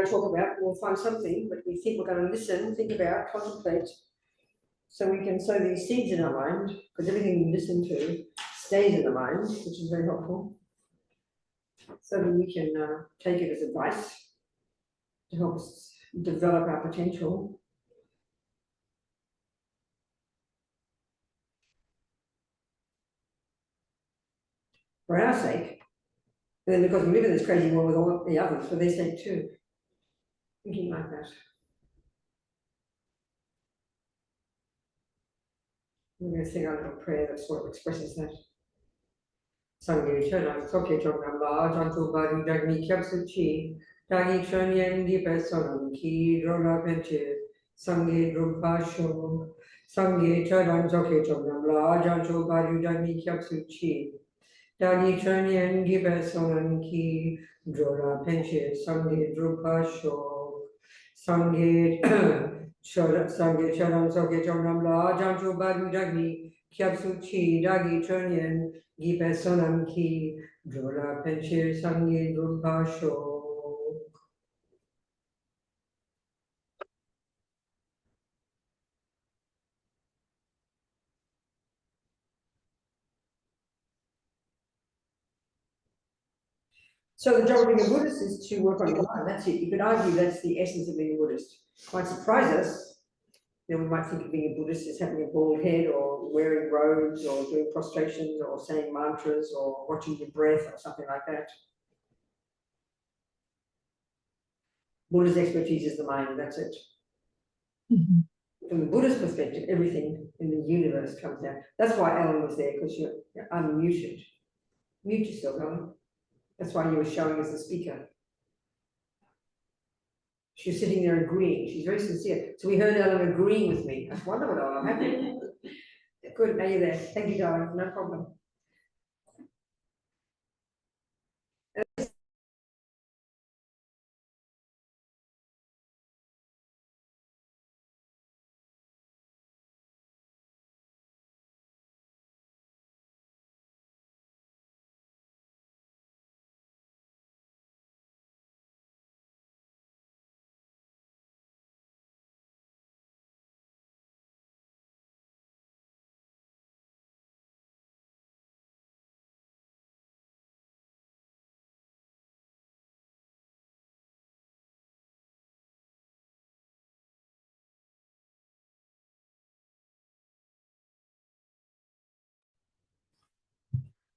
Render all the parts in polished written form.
going to talk about, we'll find something, but we think we're going to listen, think about, contemplate, so we can sow these seeds in our mind, because everything we listen to stays in the mind, which is very helpful. So that we can take it as advice to help us develop our potential. For our sake, and then because we live in this crazy world with all the others, for their sake too. Thinking like that. I'm going to sing a little prayer that sort of expresses that. Sangye Chana, Soke Choknam La, Jantu Bari Dagni Kyapsu Chi, Dagi Chonyen Gipe Sonam Ki, Drola Penche, Sangye Drumpa Sho, Sangye Chana, Soke Choknam La, Jantu Bari Dagni Kyapsu Chi, Dagi Chonyen Gipe Sonam Ki, Drola Penche, Sangye Drumpa Sho, Sangye Sangye Chana, Soke Choknam La, Jantu Bari Dagni Kyapsu Chi, Dagi Chonyen Gipe Sonam Ki, Drola Penche Sangye Drumpa Sho. So the job of being a Buddhist is to work on your mind. That's it. You could argue that's the essence of being a Buddhist. It might surprise us. You know, we might think of being a Buddhist as having a bald head or wearing robes or doing prostrations or saying mantras or watching your breath or something like that. Buddha's expertise is the mind, that's it. From the Buddhist perspective, everything in the universe comes down. That's why Ellen was there, because you're unmuted. Mute yourself, Ellen. That's why you were showing as the speaker. She's sitting there agreeing. She's very sincere. So we heard Ellen agreeing with me. That's wonderful, Ellen. I'm happy. Good, now you're there. Thank you, darling. No problem.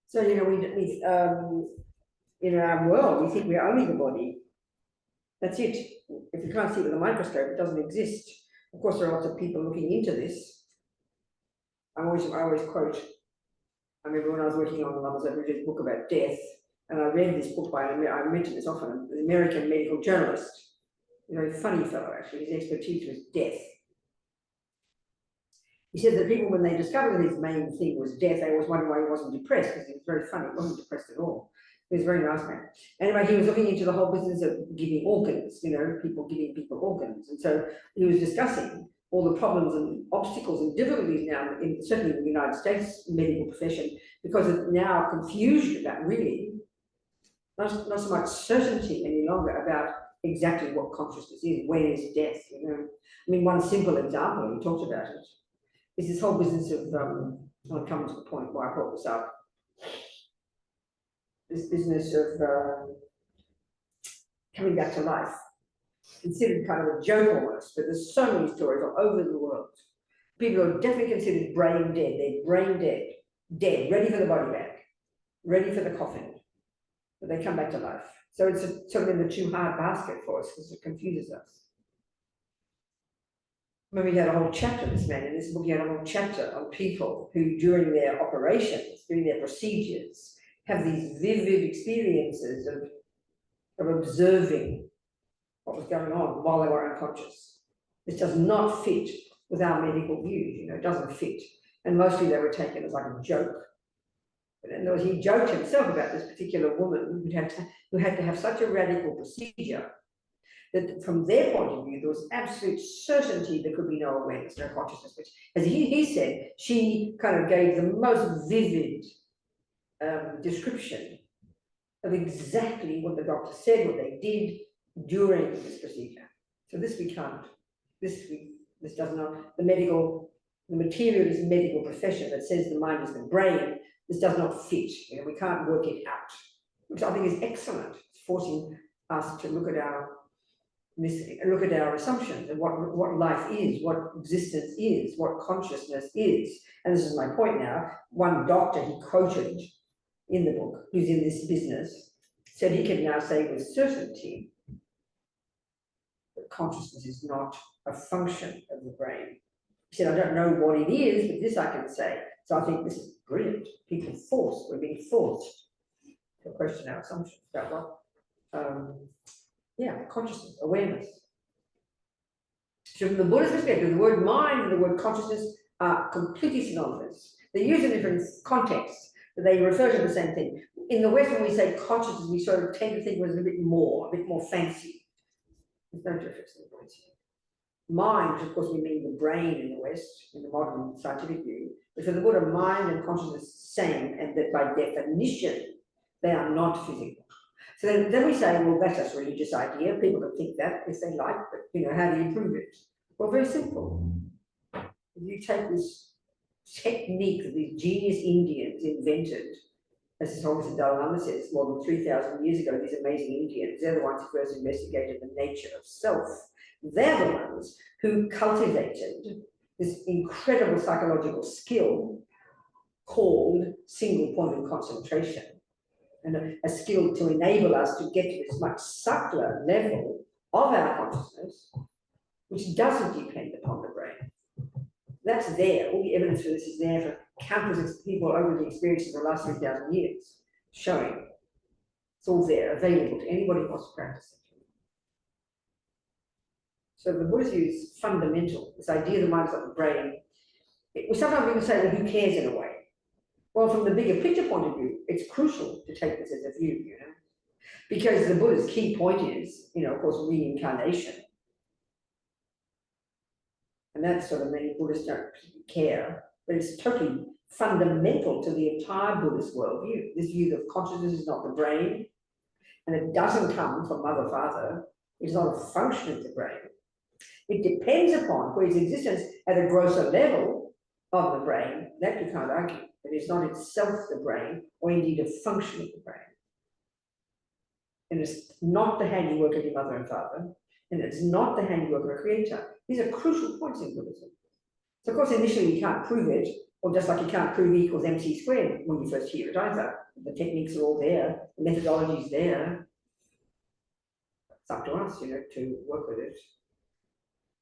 So, you know, in our world, we think we're only the body. That's it. If you can't see it with a microscope, it doesn't exist. Of course, there are lots of people looking into this. I always quote, I remember when I was working on Lama Zopa Rinpoche's book about death, and I read this book by, I mention this often, an American medical journalist, a very funny fellow actually, his expertise was death. He said that people, when they discovered that his main thing was death, they always wondered why he wasn't depressed, because he was very funny, he wasn't depressed at all. He was a very nice man. Anyway, he was looking into the whole business of giving organs, you know, people giving people organs. And so he was discussing all the problems and obstacles and difficulties now, certainly in the United States medical profession, because of now confusion about really, not so much certainty any longer about exactly what consciousness is, when is death, you know. I mean, one simple example, he talked about it, is this whole business of, I'll come to the point why I brought this up, this business of coming back to life, considered kind of a joke almost, but there's so many stories all over the world. People are definitely considered brain dead, they're brain dead, ready for the body bag, ready for the coffin, but they come back to life. So it's sort of in the too hard basket for us because it confuses us. Remember, he had a whole chapter, this man, in this book, he had a whole chapter on people who, during their operations, during their procedures, have these vivid experiences of observing what was going on while they were unconscious. This does not fit with our medical views, you know, it doesn't fit. And mostly they were taken as like a joke. But in other words, he joked himself about this particular woman who had to have such a radical procedure that from their point of view, there was absolute certainty there could be no awareness, no consciousness, which, as he said, she kind of gave the most vivid description of exactly what the doctor said, what they did, during this procedure. So this we can't. This does not. The materialist medical profession that says the mind is the brain, this does not fit. You know, we can't work it out, which I think is excellent. It's forcing us to look at our assumptions and what life is, what existence is, what consciousness is. And this is my point now. One doctor he quoted in the book, who's in this business, said he can now say with certainty that consciousness is not a function of the brain. He said, I don't know what it is, but this I can say. So I think this is brilliant. We're being forced to question our assumptions about what, consciousness, awareness. So from the Buddhist perspective, the word mind and the word consciousness are completely synonymous. They're used in different contexts, but they refer to the same thing. In the West, when we say consciousness, we sort of tend to think of it as a bit more fancy. There's no difference in the words here. Mind, which of course we mean the brain in the West, in the modern scientific view, but for the Buddha, mind and consciousness are the same, and that by definition, they are not physical. So then we say, well, that's just a religious idea. People can think that if they like, but how do you prove it? Well, very simple. If you take this technique that these genius Indians invented, as the Dalai Lama says, more than 3,000 years ago, these amazing Indians, they're the ones who first investigated the nature of self. They're the ones who cultivated this incredible psychological skill called single point of concentration, and a skill to enable us to get to this much subtler level of our consciousness, which doesn't depend upon the brain. That's there. All the evidence for this is there for countless people over the experiences of the last 3,000 years, showing it's all there, available to anybody who wants to practice it. So the Buddhist view is fundamental. This idea the mind is not the brain. We sometimes even say, well, who cares in a way? Well, from the bigger picture point of view, it's crucial to take this as a view, because the Buddha's key point is, of course, reincarnation. And that's sort of many Buddhists don't care, but it's totally fundamental to the entire Buddhist worldview. This view that consciousness is not the brain, and it doesn't come from mother, father. It's not a function of the brain. It depends upon, for its existence at a grosser level of the brain, that you can't argue. It is not itself the brain, or indeed a function of the brain. And it's not the handiwork of your mother and father, and it's not the handiwork of a creator. These are crucial points in Buddhism. So of course, initially you can't prove it, or just like you can't prove E equals MC squared when you first hear it either. The techniques are all there, the methodology is there. It's up to us, to work with it.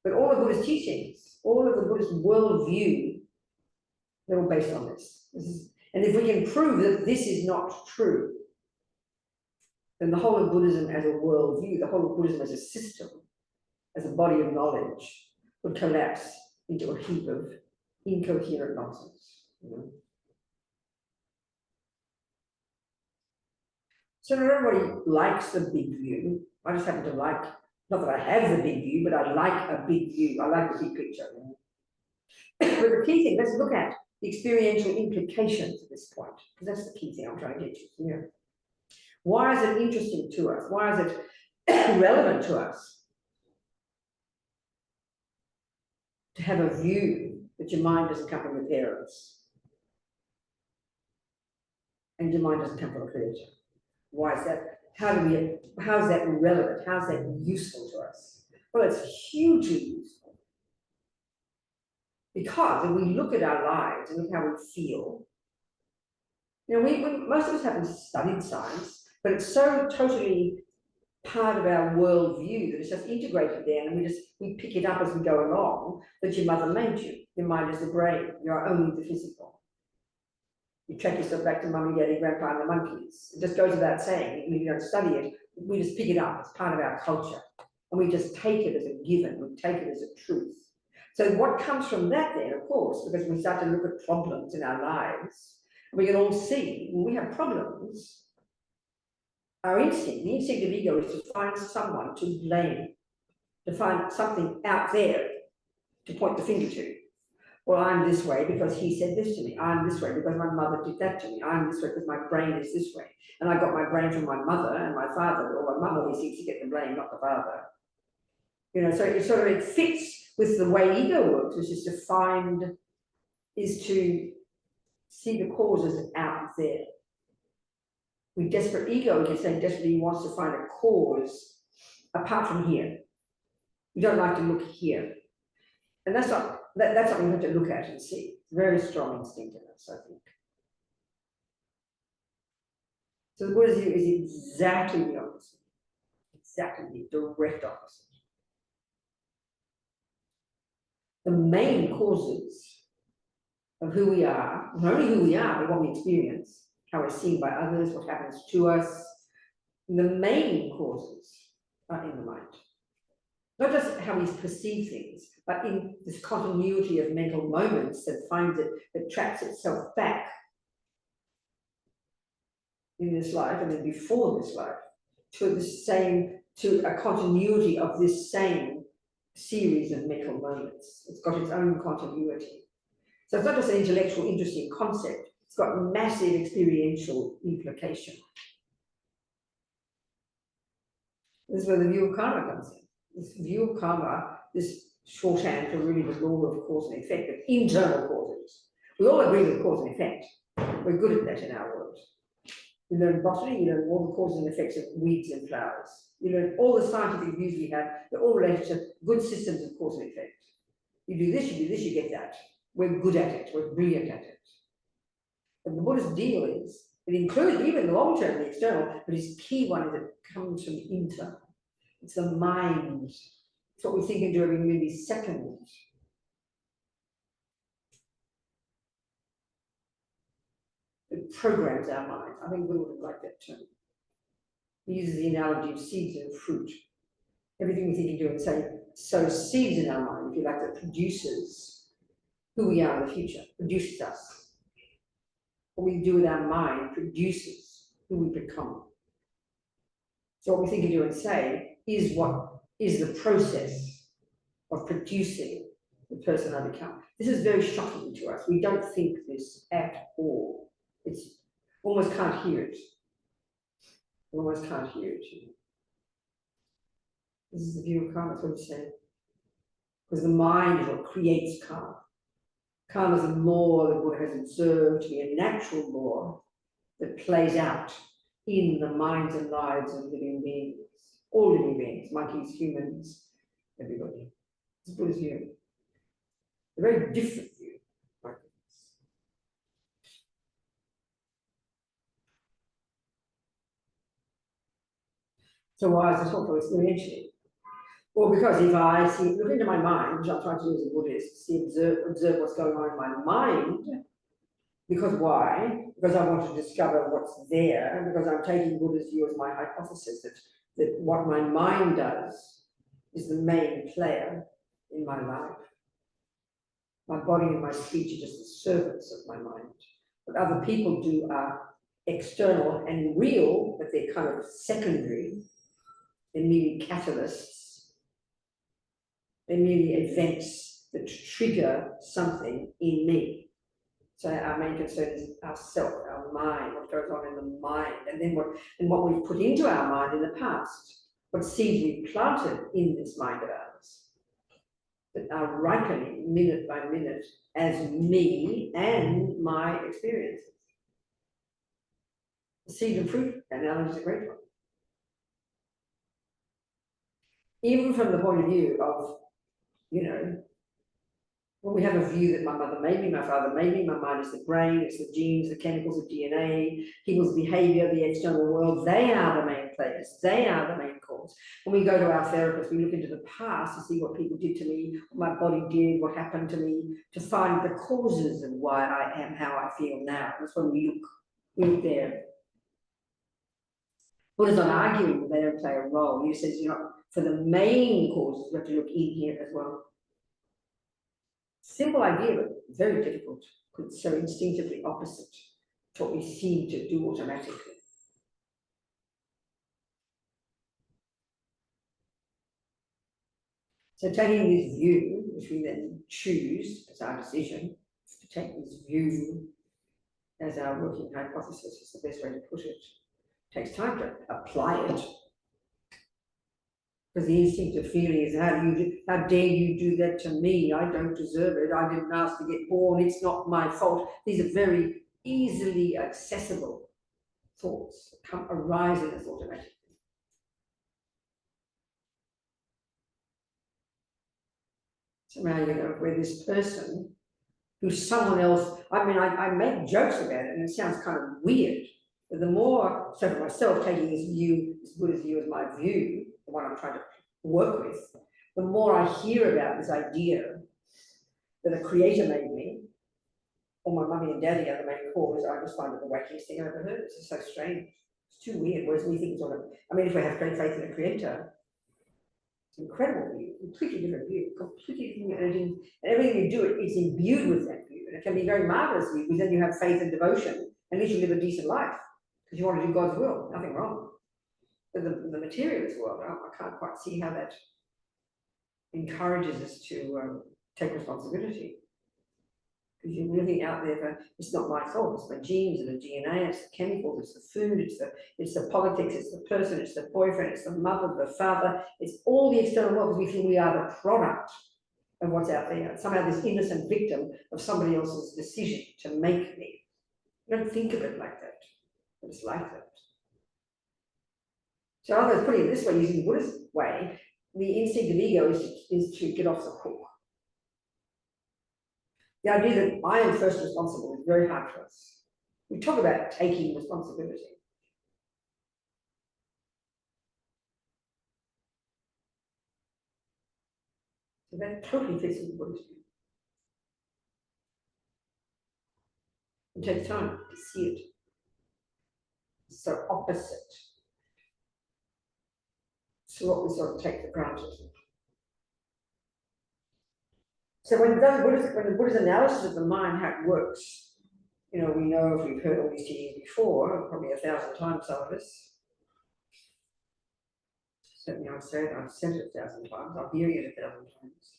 But all the Buddhist teachings, all of the Buddhist worldview, they're all based on this. And if we can prove that this is not true, then the whole of Buddhism as a worldview, the whole of Buddhism as a system, as a body of knowledge, would collapse into a heap of incoherent nonsense. So not everybody likes the big view. I just happen to like, not that I have the big view, but I like a big view. I like the big picture. But the key thing, let's look at the experiential implications at this point, because that's the key thing I'm trying to get you here. Why is it interesting to us? Why is it relevant to us to have a view that your mind doesn't come from your parents and your mind doesn't come from a creator? Why is that? How is that relevant? How is that useful to us? Well, it's hugely useful. Because if we look at our lives and look how we feel, most of us haven't studied science, but it's so totally part of our worldview that it's just integrated there, and we pick it up as we go along, that your mother made you. Your mind is the brain, you are only the physical. You track yourself back to mummy, daddy, grandpa, and the monkeys. It just goes without saying, even if you don't study it, we just pick it up, it's part of our culture. And we just take it as a given, we take it as a truth. So what comes from that then, of course, because we start to look at problems in our lives, we can all see when we have problems, our instinct, the instinct of ego, is to find someone to blame, to find something out there to point the finger to. Well, I'm this way because he said this to me. I'm this way because my mother did that to me. I'm this way because my brain is this way. And I got my brain from my mother and my father, or my mum always seems to get the blame, not the father. You know, so it fits with the way ego works, which is to see the causes out there. We desperate ego, we can say desperately wants to find a cause apart from here. We don't like to look here. And that's what we have to look at and see. Very strong instinct in us, I think. So the Buddha's view is exactly the opposite. Exactly the direct opposite. The main causes of who we are, not only who we are, but what we experience, how we're seen by others, what happens to us, the main causes are in the mind. Not just how we perceive things, but in this continuity of mental moments that traps itself back in this life and then before this life to a continuity of this same series of mental moments. It's got its own continuity. So it's not just an intellectual, interesting concept, it's got massive experiential implication. This is where the view of karma comes in. This view of karma, this shorthand for really the law of cause and effect, of internal causes. We all agree with cause and effect. We're good at that in our world. You learn botany, you learn all the causes and effects of weeds and flowers. You learn all the scientific views we have, they're all related to good systems of cause and effect. You do this, you get that. We're good at it, we're brilliant at it. But the Buddhist deal is, it includes even the long term, the external, but his key one is it comes from the internal. It's the mind. It's what we think and do every millisecond. It programs our mind. I think we would like that term. He uses the analogy of seeds and fruit. Everything we think and do and say sows seeds in our mind, if you like, that produces who we are in the future, produces us. What we do with our mind produces who we become. So what we think and do and say is the process of producing the person I become. This is very shocking to us. We don't think this at all. It's almost can't hear it. Almost can't hear it. This is the view of karma, that's what we say. Because the mind is what creates karma. Karma is a law that Buddha has observed to be a natural law that plays out in the minds and lives of living beings. All living beings, monkeys, humans, everybody. It's Buddha's view. A very different view. So why is this helpful experientially? Well, because if I look into my mind, which I'm trying to do as a Buddhist, observe what's going on in my mind, because why? Because I want to discover what's there, because I'm taking Buddha's view as my hypothesis that what my mind does is the main player in my life. My body and my speech are just the servants of my mind. What other people do are external and real, but they're kind of secondary. They're merely catalysts. They're merely events that trigger something in me. So our main concern is ourself, our mind, what goes on in the mind, and then what we've put into our mind in the past, what seeds we planted in this mind of ours, that are ripening minute by minute as me and my experiences. The seed and fruit analogy is a great one. Even from the point of view of, when we have a view that my mother made me, my father made me, my mind is the brain, it's the genes, the chemicals of DNA, people's behavior, the external world, they are the main players, they are the main cause. When we go to our therapist, we look into the past to see what people did to me, what my body did, what happened to me, to find the causes of why I am how I feel now. That's when we look there. Buddha's not arguing that they don't play a role. He says, for the main causes, we have to look in here as well. Simple idea, but very difficult, because it's so instinctively opposite to what we seem to do automatically. So taking this view, which we then choose as our decision to take this view as our working hypothesis, is the best way to put it. It takes time to apply it. Because the instinctive feeling is, how dare you do that to me? I don't deserve it. I didn't ask to get born. It's not my fault. These are very easily accessible thoughts that arise in us automatically. So now you know where this person who's someone else, I mean, I make jokes about it and it sounds kind of weird. But the more, so for myself, taking this view, this Buddhist view as my view, the one I'm trying to work with, the more I hear about this idea that a creator made me, or my mummy and daddy are the main cause, I just find it the wackiest thing I've ever heard. It's just so strange. It's too weird. Whereas we think it's all I mean, if we have great faith in a creator, it's an incredible view, completely different view, completely different energy. And everything you do, it's imbued with that view. And it can be very marvelous view because then you have faith and devotion, and at least you live a decent life because you want to do God's will, nothing wrong. But the materialist world, I can't quite see how that encourages us to take responsibility. Because you're really out there for, it's not my fault, it's my genes and the DNA, it's the chemicals, it's the food, it's the politics, it's the person, it's the boyfriend, it's the mother, the father, it's all the external world, because we feel we are the product of what's out there. Somehow this innocent victim of somebody else's decision to make me. You don't think of it like that, but it's like that. So I'm going to put it this way, using the Buddhist way, the instinctive ego is to get off the hook. The idea that I am first responsible is very hard for us. We talk about taking responsibility. So that totally fits with the Buddhist view. It takes time to see it. It's so opposite to what we sort of take for granted. So when the Buddhist analysis of the mind, how it works, you know, we know, if we've heard all these teachings before, probably 1,000 times, some of us. Certainly I've said it 1,000 times, I'll hear it 1,000 times.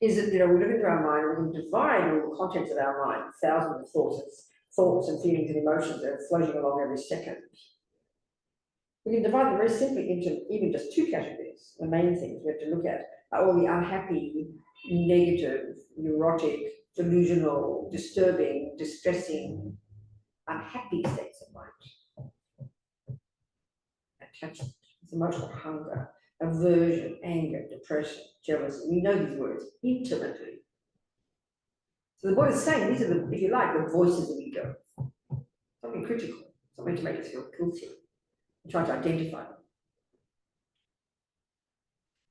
Is that, you know, we look into our mind and we can divide all the contents of our mind, thousands of thoughts and feelings and emotions that are floating along every second. We can divide them very simply into even just two categories. The main things we have to look at are all the unhappy, negative, neurotic, delusional, disturbing, distressing, unhappy states of mind. Attachment, emotional hunger, aversion, anger, depression, jealousy. We know these words intimately. So the Buddha is saying these are the, if you like, the voices of ego. Something critical, something to make us feel guilty. We try to identify them.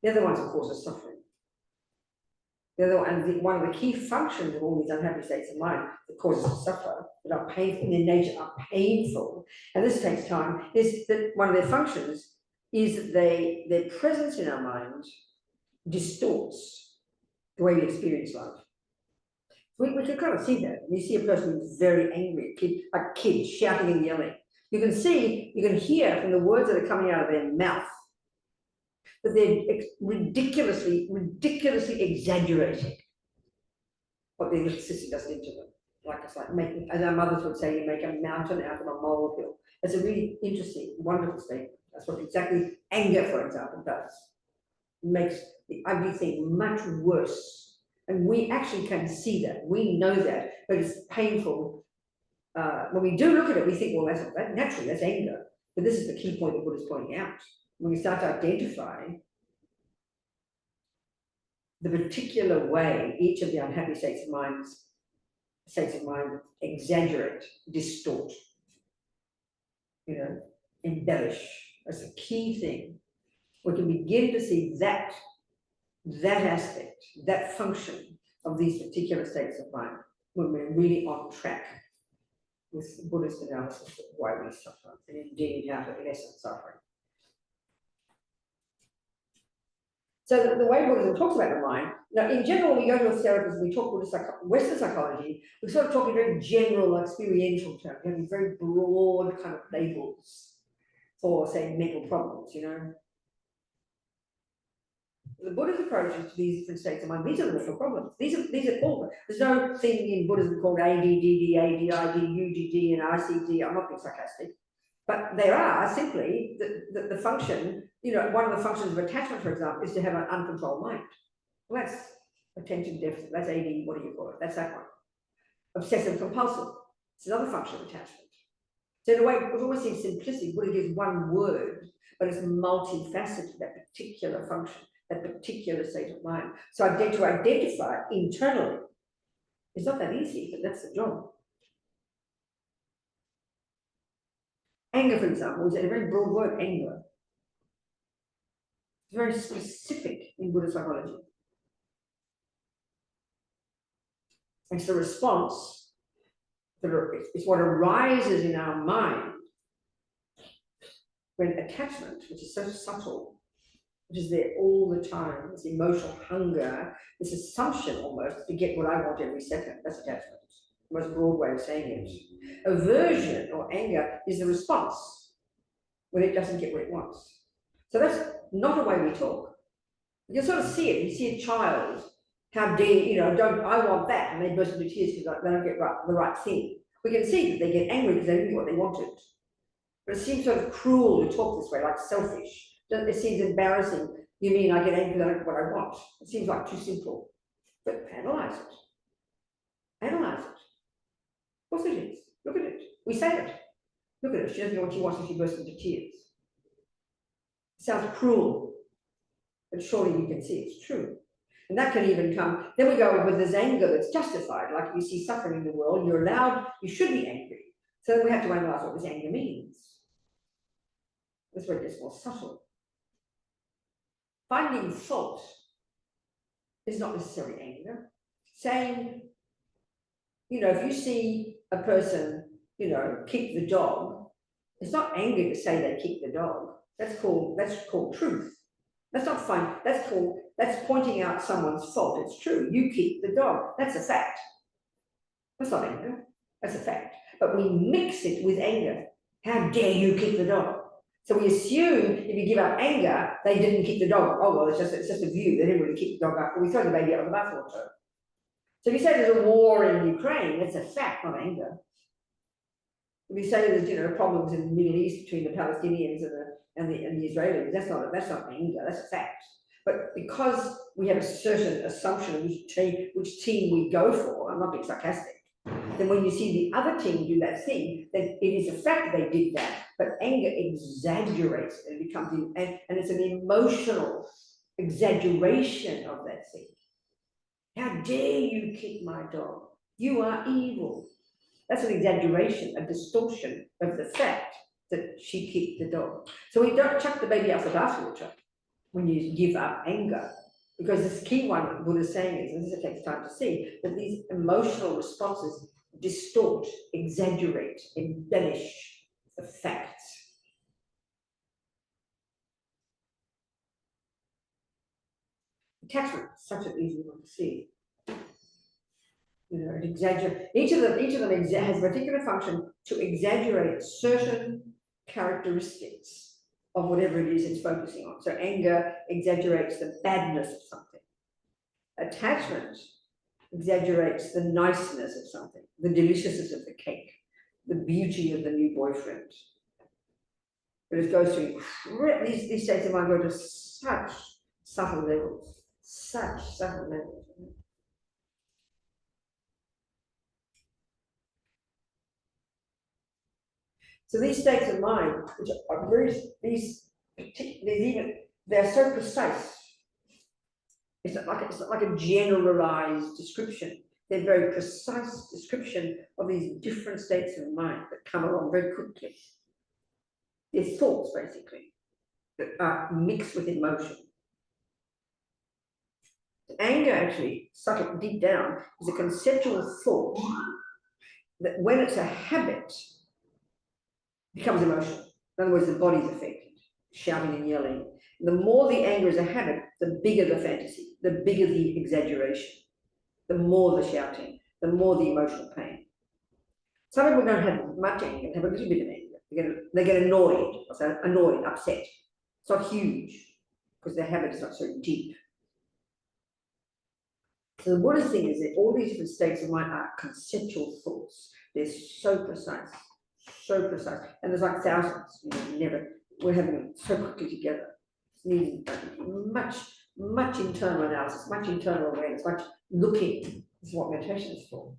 The other ones, of course, are suffering. The other one, and one of the key functions of all these unhappy states of mind that causes us to suffer, that are painful in their nature, are painful, and this takes time, is that one of their functions is that their presence in our mind distorts the way we experience life. We can kind of see that. You see a person who's very angry, a kid shouting and yelling. You can hear from the words that are coming out of their mouth that they're ridiculously exaggerating what their little sister does into them. Like it's like making, as our mothers would say, you make a mountain out of a molehill. It's a really interesting, wonderful statement. That's what exactly anger, for example, does. It makes the ugly thing much worse. And we actually can see that. We know that, but it's painful. When we do look at it, we think, well, that's naturally, that's anger. But this is the key point that Buddha is pointing out. When we start to identify the particular way each of the unhappy states of mind exaggerate, distort, you know, embellish. That's the key thing. We can begin to see that aspect, that function of these particular states of mind when we're really on track with the Buddhist analysis of why we suffer, and indeed how to lessen suffering. So the way Buddhism talks about the mind, now in general, when we go to a therapist, we talk Western psychology, we sort of talk in very general, experiential terms, we have these very broad kind of labels for, say, mental problems, you know. The Buddha's approaches to these different states of mind, these are the little problems. These are all, there's no thing in Buddhism called ADDD, ADID, UGD, and ICD. I'm not being sarcastic. But there are simply the function, you know, one of the functions of attachment, for example, is to have an uncontrolled mind. Well, that's attention deficit, that's AD, what do you call it? That's that one. Obsessive compulsive, it's another function of attachment. So in a way, it always seems simplistic, Buddha gives one word, but it's multifaceted, that particular function, that particular state of mind. So to identify internally, it's not that easy, but that's the job. Anger, for example, is a very broad word, anger. It's very specific in Buddhist psychology. It's the response, it's what arises in our mind when attachment, which is so subtle, which is there all the time, this emotional hunger, this assumption almost to get what I want every second, that's attachment. The most broad way of saying it. Aversion or anger is the response when it doesn't get what it wants. So that's not a way we talk. You sort of see it. You see a child, how dare, you know, I want that, and they burst into tears because they don't get the right thing. We can see that they get angry because they didn't get what they wanted. But it seems sort of cruel to talk this way, like selfish. It seems embarrassing. You mean I get angry because I don't get what I want? It seems like too simple. But analyze it. Analyze it. Of course it is. Look at it. We say it. Look at it. She doesn't know what she wants and she bursts into tears. It sounds cruel, but surely you can see it's true. And that can even come, then we go with this anger that's justified, like you see suffering in the world, you're allowed, you should be angry. So then we have to analyze what this anger means. That's where it gets more subtle. Finding fault is not necessarily anger. Saying, you know, if you see a person, you know, kick the dog, it's not anger to say they kick the dog. That's called truth. That's not fun. That's pointing out someone's fault. It's true. You kicked the dog. That's a fact. That's not anger. That's a fact. But we mix it with anger. How dare you kick the dog? So we assume if you give up anger, they didn't kick the dog. Oh well, it's just a view. They didn't really kick the dog up. We throw the baby out of the bathwater. So if you say there's a war in Ukraine, that's a fact, not anger. If you say there's, you know, problems in the Middle East between the Palestinians and the Israelis, that's not anger, that's a fact. But because we have a certain assumption of which team we go for, I'm not being sarcastic, then when you see the other team do that thing, then it is a fact that they did that, but anger exaggerates it, and it becomes and it's an emotional exaggeration of that thing. How dare you kick my dog? You are evil. That's an exaggeration, a distortion of the fact that she kicked the dog. So we don't chuck the baby out the bathwater when you give up anger, because this key one that Buddha is saying is, and this takes time to see, that these emotional responses distort, exaggerate, embellish the facts. Attachment is such an easy one to see. You know, it exaggerates. Each of them has a particular function to exaggerate certain characteristics of whatever it is it's focusing on. So anger exaggerates the badness of something. Attachment exaggerates the niceness of something, the deliciousness of the cake, the beauty of the new boyfriend. But it goes to these states of mind go to such subtle levels, such subtle levels. So these states of mind, which are they're so precise. It's not like a generalized description. They're very precise description of these different states of mind that come along very quickly. They're thoughts, basically, that are mixed with emotion. Anger, actually, subtle deep down, is a conceptual thought that when it's a habit, becomes emotional. In other words, the body's affected, shouting and yelling. The more the anger is a habit, the bigger the fantasy, the bigger the exaggeration, the more the shouting, the more the emotional pain. Some people don't have much anger, have a little bit of anger. They get annoyed, upset. It's not huge, because their habit is not so deep. So the Buddhist thing is that all these different states of mind are conceptual thoughts. They're so precise, and there's like thousands. We're having them so quickly together. It's needing much internal analysis, much internal awareness, much looking. This is what meditation is for,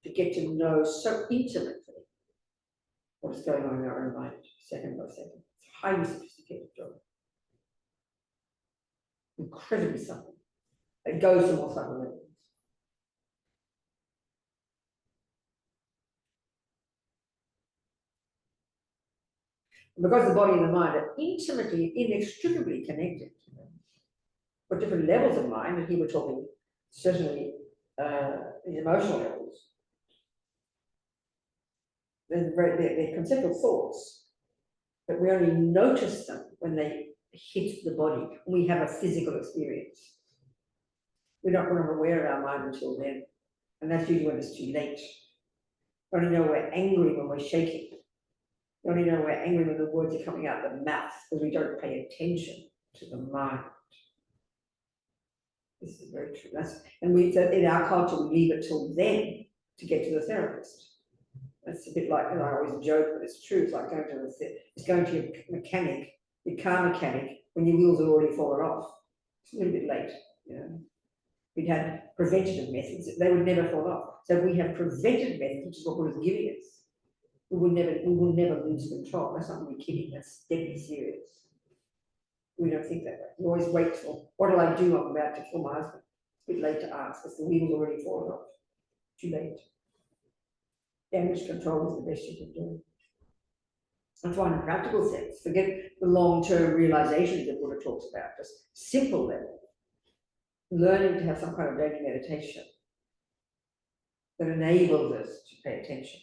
to get to know so intimately what is going on in our own mind, second by second. It's a highly sophisticated job. Incredibly subtle. It goes to more subtle levels. Because the body and the mind are intimately, inextricably connected. But different levels of mind, and here we're talking certainly the emotional levels. They're conceptual thoughts, but we only notice them when they hit the body, when we have a physical experience. We're not aware of our mind until then, and that's usually when it's too late. We only know we're angry when we're shaking. We only know we're angry when the words are coming out of the mouth, because we don't pay attention to the mind. This is very true. And in our culture, we leave it till then to get to the therapist. That's a bit like, I always joke, but it's true. It's like going to your mechanic, your car mechanic, when your wheels have already fallen off. It's a little bit late, We'd had preventative methods, they would never fall off. So we have preventive methods, which is what Buddha's giving us. We will never lose control. That's not really kidding, that's deadly serious. We don't think that way. We always wait till, what do I do? I'm about to kill my husband. It's a bit late to ask, because the wheel's already fallen off. Too late. Damage control is the best you can do. That's why in a practical sense, forget the long-term realizations that Buddha talks about, just simple level. Learning to have some kind of daily meditation that enables us to pay attention.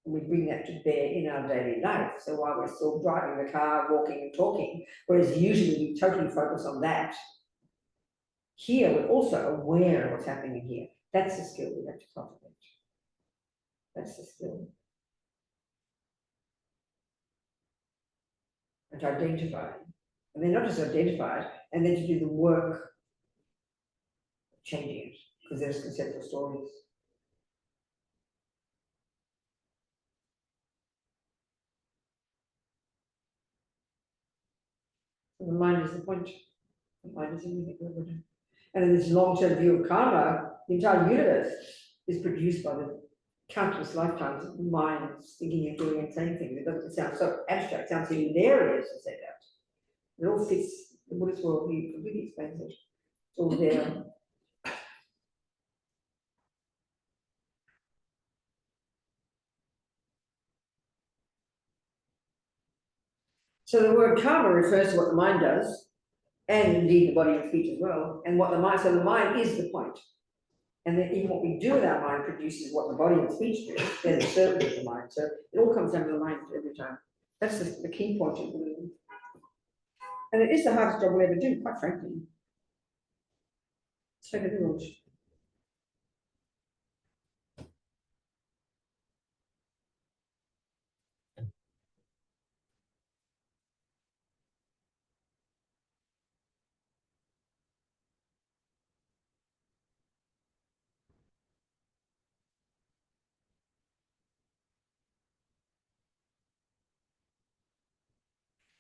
And we bring that to bear in our daily life. So while we're still driving the car, walking and talking, whereas usually we totally focus on that, here we're also aware of what's happening here. That's the skill we have to cultivate. That's the skill. And to identify. And then not just identify it, and then to do the work of changing it, because there's conceptual stories. And the mind is the point. The mind is everything we're doing. And in this long-term view of karma, the entire universe is produced by the countless lifetimes of minds thinking and doing and saying things. It doesn't sound so abstract, it sounds hilarious to say that. It all fits the Buddhist worldview, completely explains it. It's all there. So the word karma refers to what the mind does, and indeed the body and speech as well. And what the mind, so the mind is the point. And then even what we do with our mind produces what the body and speech do. There's a certainty of the mind. So it all comes down to the mind every time. That's the key point of Buddhism. And it is the hardest job we'll ever do, quite frankly. So difficult.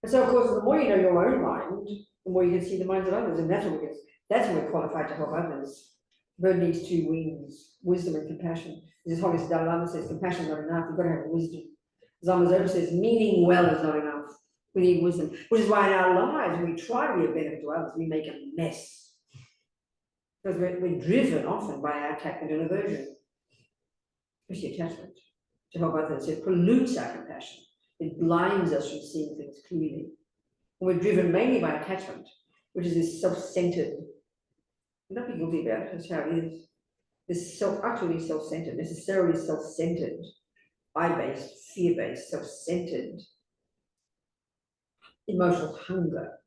And so, of course, the more you know your own mind, the more you can see the minds of others, and that's when we're qualified to help others. Bird needs two wings, wisdom and compassion. This Holy Dalai Lama says, compassion is not enough, you've got to have wisdom. Lama Zopa says, meaning well is not enough. We need wisdom, which is why in our lives, when we try to be a benefit to others, we make a mess. Because we're driven often by our attachment and aversion, especially attachment, to help others. It pollutes our compassion. It blinds us from seeing things clearly. And we're driven mainly by attachment, which is this self-centered. Don't be guilty about it, that's how it is. This utterly self-centered, necessarily self-centered, I-based, fear-based, self-centered emotional hunger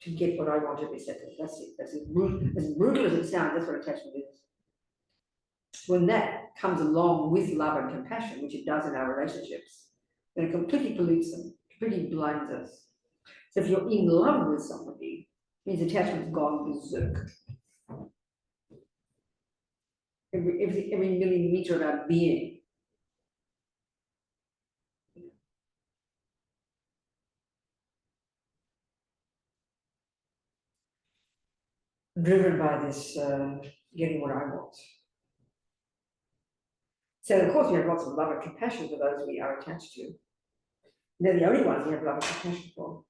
to get what I want to be settled. That's it. That's as brutal as it sounds, that's what attachment is. When that comes along with love and compassion, which it does in our relationships, then it completely pollutes them, completely blinds us. So if you're in love with somebody, it means attachment's gone berserk. every millimeter of our being. Driven by this getting what I want. So of course we have lots of love and compassion for those we are attached to. They're the only ones we have love and compassion for.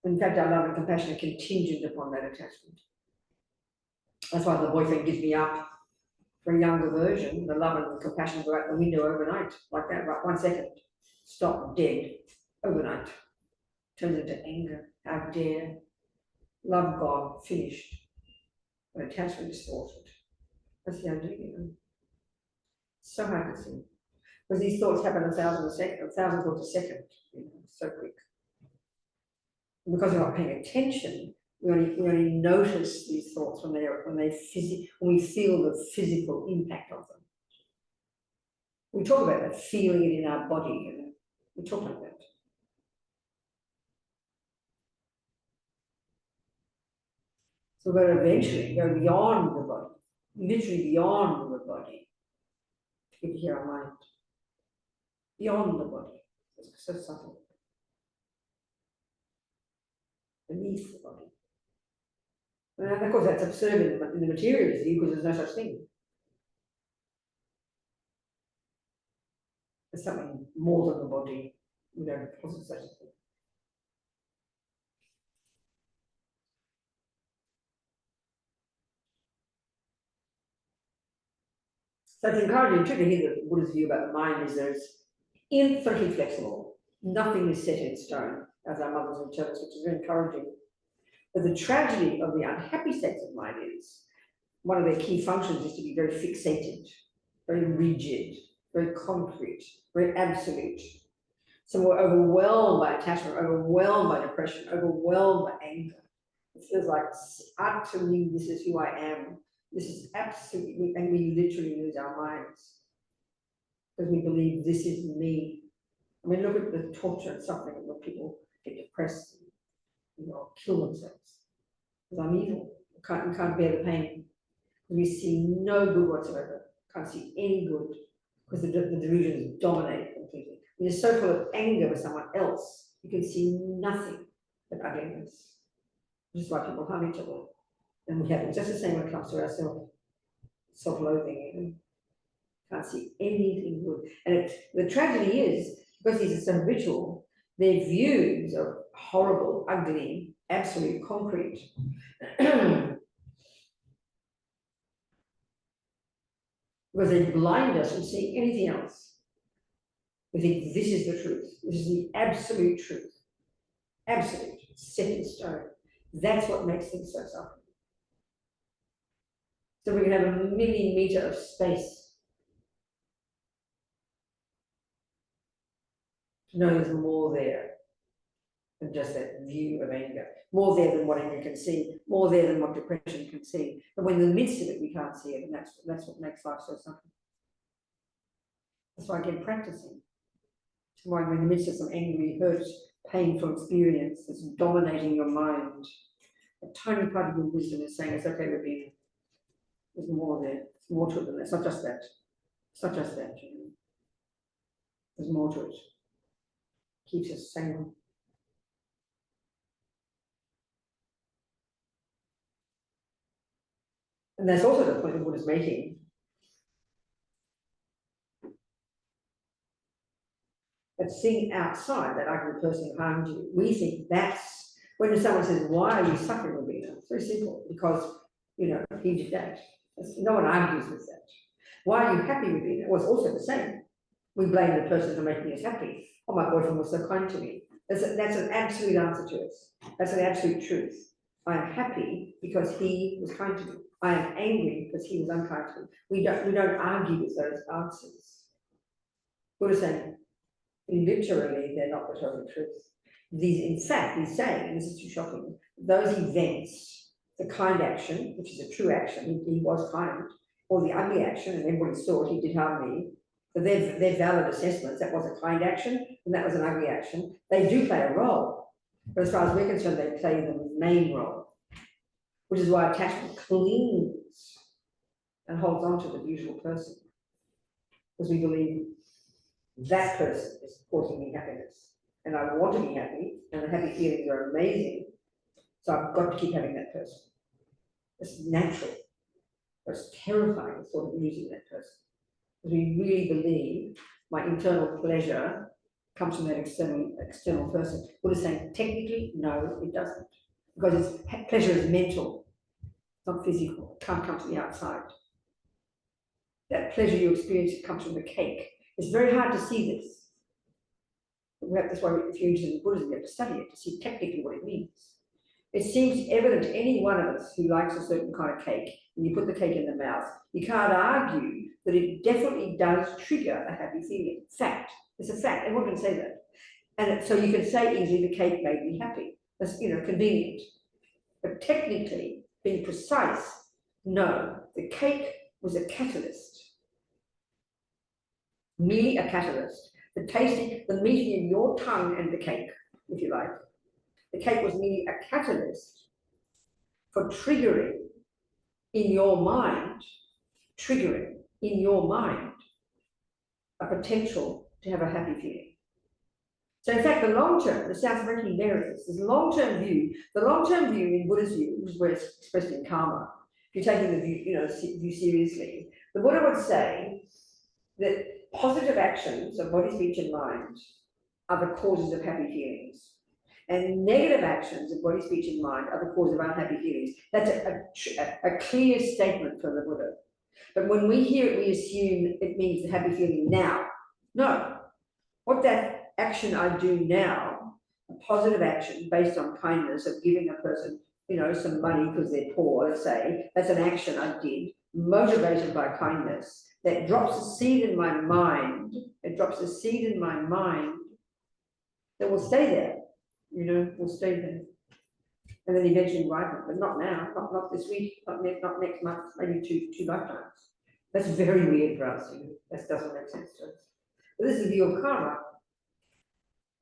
In fact, our love and compassion are contingent upon that attachment. That's why the boyfriend gives me up for a younger version. The love and compassion go out the window overnight, like that, right? 1 second, stop dead, overnight. Turns into anger. How dare? Love gone, finished. But attachment distorted. That's the idea. So hard to see. Because these thoughts happen 1,000 thoughts a second, so quick. And because we're not paying attention, we only notice these thoughts when we feel the physical impact of them. We talk about that, feeling it in our body, we talk about that. So we're going to eventually go beyond the body, literally beyond the body, to get to hear our mind. Beyond the body, it's so subtle. Beneath the body. And of course that's absurd in the materialist view because there's no such thing. There's something more than the body. We don't possess such a thing. So it's encouraging too to hear the Buddha's view about the mind is that it's infinitely flexible. Nothing is set in stone, as our mothers would tell us, which is very encouraging. But the tragedy of the unhappy states of mind is one of their key functions is to be very fixated, very rigid, very concrete, very absolute. So we're overwhelmed by attachment, overwhelmed by depression, overwhelmed by anger. It feels like utterly this is who I am. This is absolutely, and we literally lose our minds because we believe this is me. I mean, look at the torture and suffering when people get depressed and kill themselves. Because I'm evil. You can't bear the pain. We see no good whatsoever. Can't see any good because the delusions dominate completely. When you're so full of anger with someone else, you can see nothing but ugliness. Which is why people harm each other. And we have it just the same when it comes to ourselves. Self-loathing, can't see anything good. And the tragedy is, because these are so habitual, their views are horrible, ugly, absolute, concrete. Because they blind us from seeing anything else. We think this is the truth. This is the absolute truth. Absolute, set in stone. That's what makes things so suffering. So we can have a millimeter of space to know there's more there than just that view of anger. More there than what anger can see, more there than what depression can see. But when in the midst of it, we can't see it, and that's what makes life so suffering. That's why again, practicing. That's why when in the midst of some angry, hurt, painful experience that's dominating your mind, a tiny part of your wisdom is saying, it's okay, Robina. There's more there. There's more to it than that. It's not just that. It's not just that. There's more to it. Keeps us sane. And that's also the point the Buddha's making. That seeing outside that ugly person who harmed you, we think that's when someone says, why are you suffering, Robina? It's very simple, because he did that. No one argues with that. Why are you happy, Robina? Well, it's also the same. We blame the person for making us happy. Oh, my boyfriend was so kind to me. That's an absolute answer to us. That's an absolute truth. I am happy because he was kind to me. I am angry because he was unkind to me. We don't argue with those answers. Buddha saying, literally, they're not the total truth. In fact, he's saying, and this is too shocking, those events, the kind action, which is a true action, he was kind, or the ugly action, and everybody saw it, he did harm me, so they're valid assessments. That was a kind action, and that was an ugly action. They do play a role, but as far as we're concerned, they play the main role, which is why attachment clings and holds on to the beautiful person because we believe that person is causing me happiness. And I want to be happy, and the happy feelings are amazing. So I've got to keep having that person. It's natural. But it's terrifying, sort of losing that person. Because we really believe my internal pleasure comes from that external person. Buddha is saying, technically, no, it doesn't. Because pleasure is mental, not physical. It can't come to the outside. That pleasure you experience comes from the cake. It's very hard to see this. That's why if you're interested in Buddhism, you have to study it to see technically what it means. It seems evident to any one of us who likes a certain kind of cake, and you put the cake in the mouth, you can't argue that it definitely does trigger a happy feeling. Fact. It's a fact. Everyone can say that. And so you can say easily the cake made me happy. That's, convenient. But technically, being precise, no, the cake was a catalyst. Merely a catalyst. The meeting in your tongue and the cake, if you like. The cake was merely a catalyst for triggering in your mind a potential to have a happy feeling. So in fact, the long term, this sounds very hilarious, this long-term view, the long-term view in Buddha's view, which is where it's expressed in karma, if you're taking the view, view seriously, the Buddha would say that positive actions of body, speech, and mind are the causes of happy feelings. And negative actions of body, speech, and mind are the cause of unhappy feelings. That's a clear statement from the Buddha. But when we hear it, we assume it means the happy feeling now. No. What that action I do now, a positive action based on kindness of giving a person, some money because they're poor, let's say, that's an action I did, motivated by kindness, that drops a seed in my mind, that will stay there. Will stay there. And then eventually ripen, but not now, not this week, not next month, maybe two lifetimes. That's very weird for us. That doesn't make sense to us. But this is the view of karma.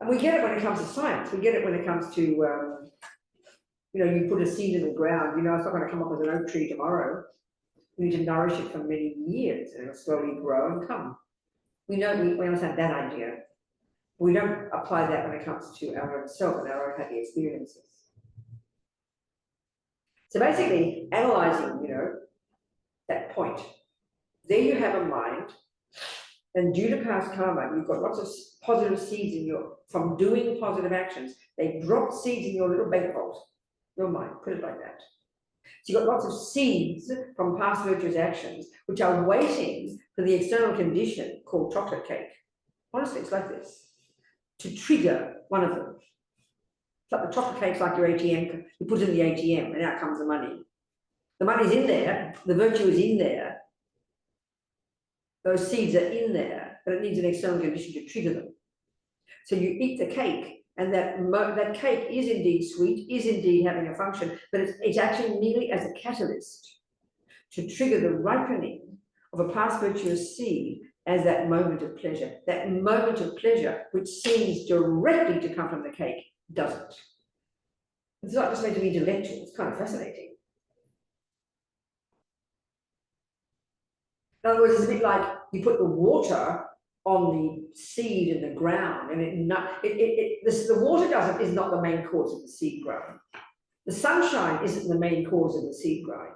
And we get it when it comes to science. We get it when it comes to, you put a seed in the ground, it's not going to come up as an oak tree tomorrow. We need to nourish it for many years and it'll slowly grow and come. We understand that idea. We don't apply that when it comes to our own self and our own happy experiences. So basically, analyzing, that point. There you have a mind, and due to past karma, you've got lots of positive seeds from doing positive actions. They drop seeds in your little bank vault, your mind, put it like that. So you've got lots of seeds from past virtuous actions, which are waiting for the external condition called chocolate cake. Honestly, it's like this. To trigger one of them. It's like the chocolate cake's like your ATM, you put it in the ATM and out comes the money. The money's in there, the virtue is in there, those seeds are in there, but it needs an external condition to trigger them. So you eat the cake, and that cake is indeed sweet, is indeed having a function, but it's acting merely as a catalyst to trigger the ripening of a past virtuous seed as that moment of pleasure. That moment of pleasure, which seems directly to come from the cake, doesn't. It's not just meant to be intellectual, it's kind of fascinating. In other words, it's a bit like you put the water on the seed in the ground, and the water is not the main cause of the seed growing. The sunshine isn't the main cause of the seed growing.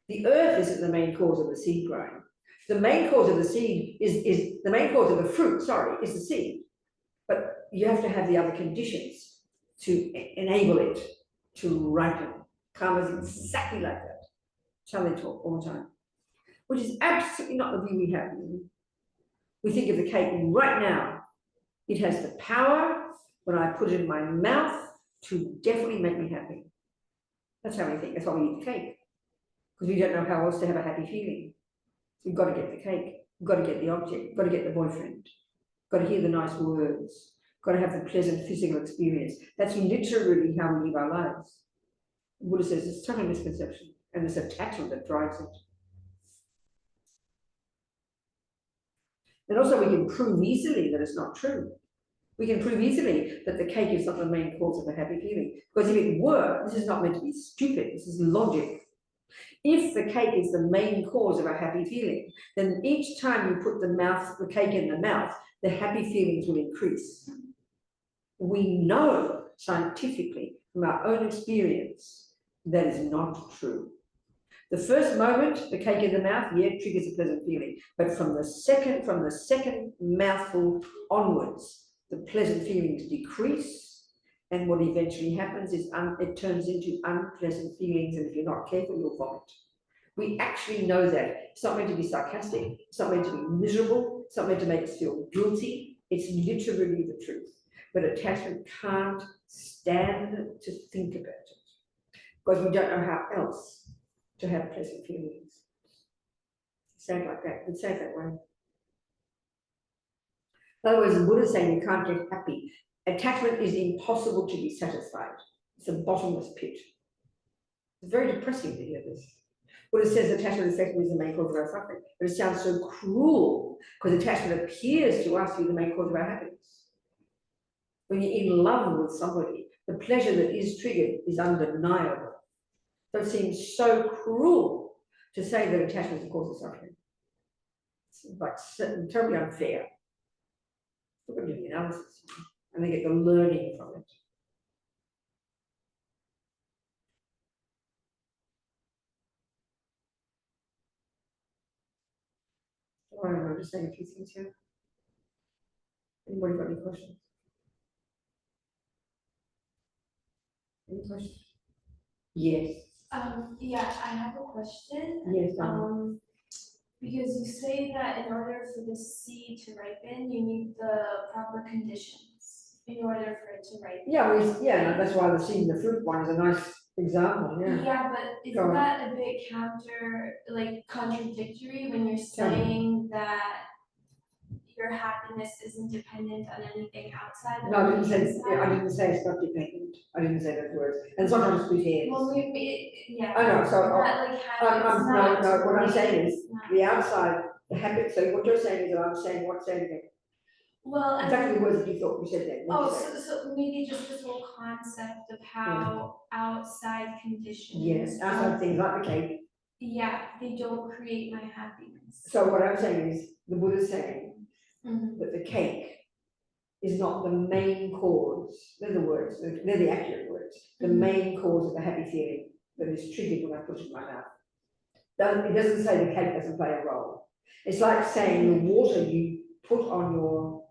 The earth isn't the main cause of the seed growing. The main cause of the seed is the main cause of the fruit, is the seed. But you have to have the other conditions to enable it to ripen. Karma is exactly like that. Charlie talk all the time. Which is absolutely not the view we have. We think of the cake right now. It has the power, when I put it in my mouth, to definitely make me happy. That's how we think. That's why we eat the cake. Because we don't know how else to have a happy feeling. So you've got to get the cake. You've got to get the object. You've got to get the boyfriend. You've got to hear the nice words. You've got to have the pleasant physical experience. That's literally how we live our lives. The Buddha says it's totally misconception. And this attachment that drives it. And also we can prove easily that it's not true. We can prove easily that the cake is not the main cause of a happy feeling. Because if it were, this is not meant to be stupid, this is logic. If the cake is the main cause of our happy feeling, then each time you put the cake in the mouth, the happy feelings will increase. We know scientifically from our own experience that is not true. The first moment, the cake in the mouth, yeah, triggers a pleasant feeling. But from the second mouthful onwards, the pleasant feelings decrease. And what eventually happens is it turns into unpleasant feelings. And if you're not careful, you'll vomit. We actually know that. It's not meant to be sarcastic. It's not meant to be miserable. It's not meant to make us feel guilty. It's literally the truth. But attachment can't stand to think about it because we don't know how else to have pleasant feelings. Say it like that. We say it that way. In other words, the Buddha is saying you can't get happy. Attachment is impossible to be satisfied. It's a bottomless pit. It's very depressing to hear this. Buddha says attachment effectively is the main cause of our suffering, but it sounds so cruel because attachment appears to us to be the main cause of our happiness. When you're in love with somebody, the pleasure that is triggered is undeniable. So it seems so cruel to say that attachment is the cause of suffering. It's like terribly unfair. Look at the analysis, and they get the learning from it. I don't know, I'm just saying a few things here. Anybody got any questions? Any questions? Yes. Yeah, I have a question. Yes. Because you say that in order for the seed to ripen, you need the proper conditions in order for it to ripen. Yeah, that's why the seed and the fruit one is a nice example. Yeah. Yeah, but isn't that a bit contradictory when you're saying that your happiness isn't dependent on anything outside of No, I didn't say it's not dependent. I didn't say those words. And sometimes split hairs. Well, yeah. I know. So what I'm saying is the outside, the habit. So what you're saying is that I'm saying what saying again. Well, exactly the words that you thought you said then. So maybe just this whole concept of how outside conditions. Yes, outside things like the cake. Yeah, they don't create my happiness. So what I'm saying is the Buddha's saying that the cake is not the main cause. They're the words, they're the accurate words. The main cause of the happy feeling that is triggered when I put it in my mouth. It doesn't say the cake doesn't play a role. It's like saying the water you put on your,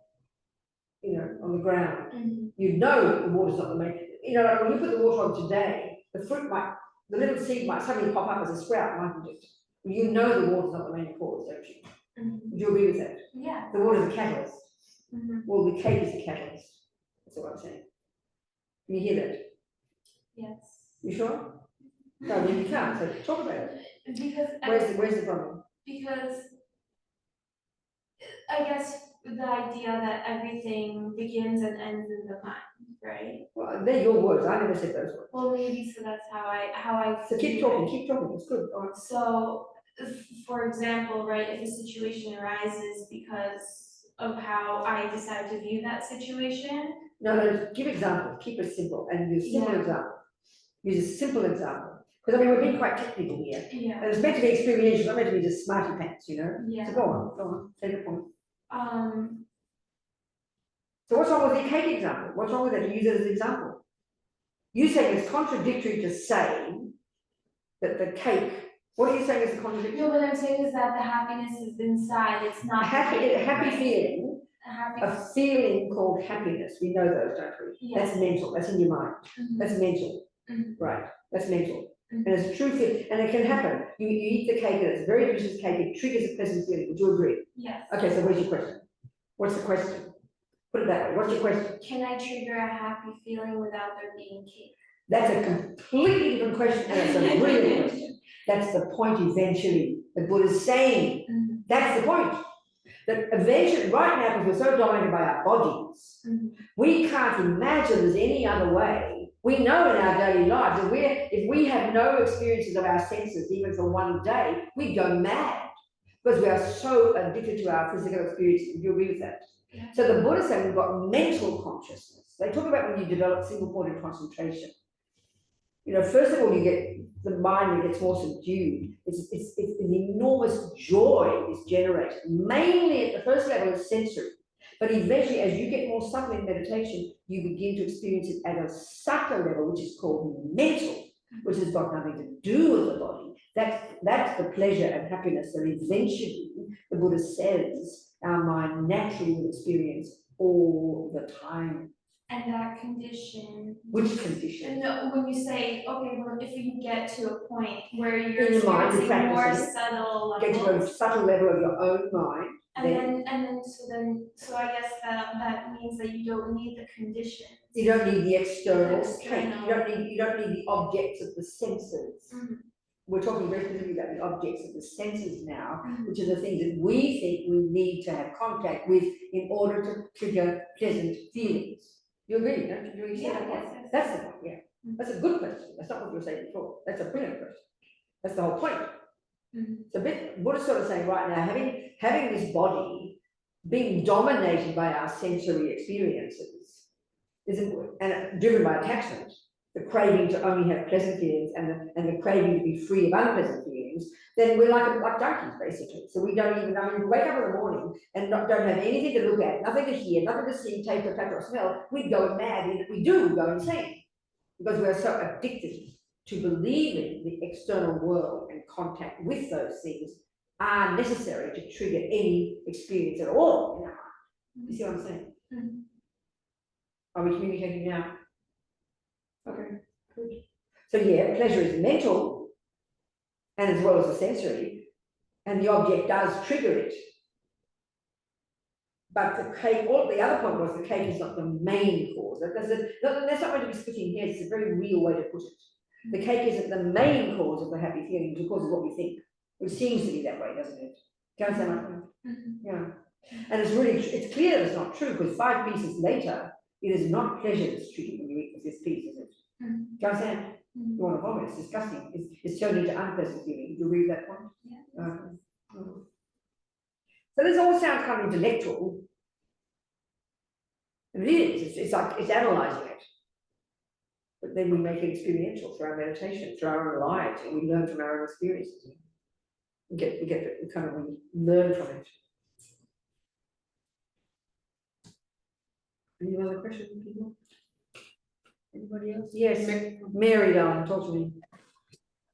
on the ground. You know the water's not the main. Like when you put the water on today, the little seed might suddenly pop up as a sprout, mightn't it? You know the water's not the main cause, don't you? Would you agree with that? Yeah. The water's a catalyst. Well, the cake is the catalyst. That's what I'm saying. Can you hear that? Yes. You sure? No, you can't. So talk about it. Because where's the problem? Because I guess the idea that everything begins and ends in the mind, right? Well, they're your words. I never said those words. Well, maybe so. That's how I. So keep talking. It's good. All right. So, for example, right, if a situation arises because of how I decide to view that situation. No, give examples. Keep it simple and use simple example. Use a simple example. Because we're being quite technical here. Yeah. And it's meant to be experiential, it's not meant to be just smarty pants, Yeah. So go on, say your point. Um, So what's wrong with the cake example? What's wrong with that? You use it as an example. You say it's contradictory to say that the cake, what are you saying is the contradiction? No, what I'm saying is that the happiness is inside, it's not. Happy feeling, a feeling called happiness, we know those, don't we? Yes. That's mental, that's in your mind. That's mental, right, that's mental. And it's a true feeling, and it can happen. You eat the cake and it's a very delicious cake, it triggers a pleasant feeling, would you agree? Yes. Okay, so where's your question? What's the question? Put it that way, what's your question? Can I trigger a happy feeling without there being cake? That's a completely different question, and it's a brilliant question. That's the point eventually, the Buddha's saying. That's the point. That eventually, right now, because we're so dominated by our bodies, we can't imagine there's any other way. We know in our daily lives that if we have no experiences of our senses, even for one day, we go mad. Because we are so addicted to our physical experiences. Do you agree with that? Yeah. So the Buddha said we've got mental consciousness. They talk about when you develop single-pointed concentration. First of all, you get the mind gets more subdued, it's an enormous joy is generated. Mainly at the first level is sensory, but eventually, as you get more subtle in meditation, you begin to experience it at a subtle level, which is called mental, which has got nothing to do with the body. That's the pleasure and happiness that eventually, the Buddha says, our mind naturally will experience all the time. And that condition. Which condition? No, when you say, okay, well, if you get to a point where you're In your mind, experiencing more practicing it, subtle get to levels, a subtle level of your own mind. So I guess that means that you don't need the conditions. You don't need the external External. cake. You don't need the objects of the senses. Mhm. We're talking very specifically about the objects of the senses now, Mhm. which are the things that we think we need to have contact with in order to trigger pleasant feelings. You agree, don't you? Yeah, yes. That's the point, yeah. That's a good question. That's not what you were saying before. That's a brilliant question. That's the whole point. It's a bit, Buddha's sort of saying right now, having this body being dominated by our sensory experiences, and driven by attachment, the craving to only have pleasant feelings and the craving to be free of unpleasant feelings, then we're like donkeys, basically. So we don't even, we wake up in the morning and don't have anything to look at, nothing to hear, nothing to see, taste, or touch, or smell. We go mad, we go insane, because we're so addicted to believing the external world and contact with those things are necessary to trigger any experience at all in our mind. You see what I'm saying? Mm-hmm. Are we communicating now? Okay, good. So yeah, pleasure is mental, and as well as the sensory, and the object does trigger it. But the cake, the other point was the cake is not the main cause. That's not going to be splitting hairs, it's a very real way to put it. The cake isn't the main cause of the happy feeling, because of what we think. It seems to be that way, doesn't it? Can I say my point? Yeah. And it's clear that it's not true, because 5 pieces later, it is not pleasure that's triggering when you eat this piece, is it? Can I say you want to vomit? It's disgusting. It's turned into unpleasant feeling. Do you agree with that point? Yeah. So this all sounds kind of intellectual. And it is. It's like it's analysing it. But then we make it experiential through our meditation, through our own lives, and we learn from our own experiences. We learn from it. Any other questions, people? Anybody else? Yes, Mary, darling, talk to me.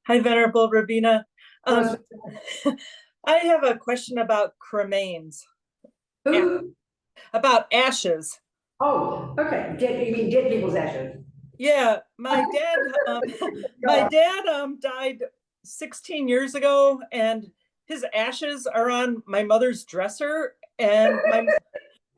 Hi, Venerable Robina. I have a question about cremains. Who? About ashes. Oh, okay. You mean dead people's ashes? Yeah, my dad died 16 years ago, and his ashes are on my mother's dresser, and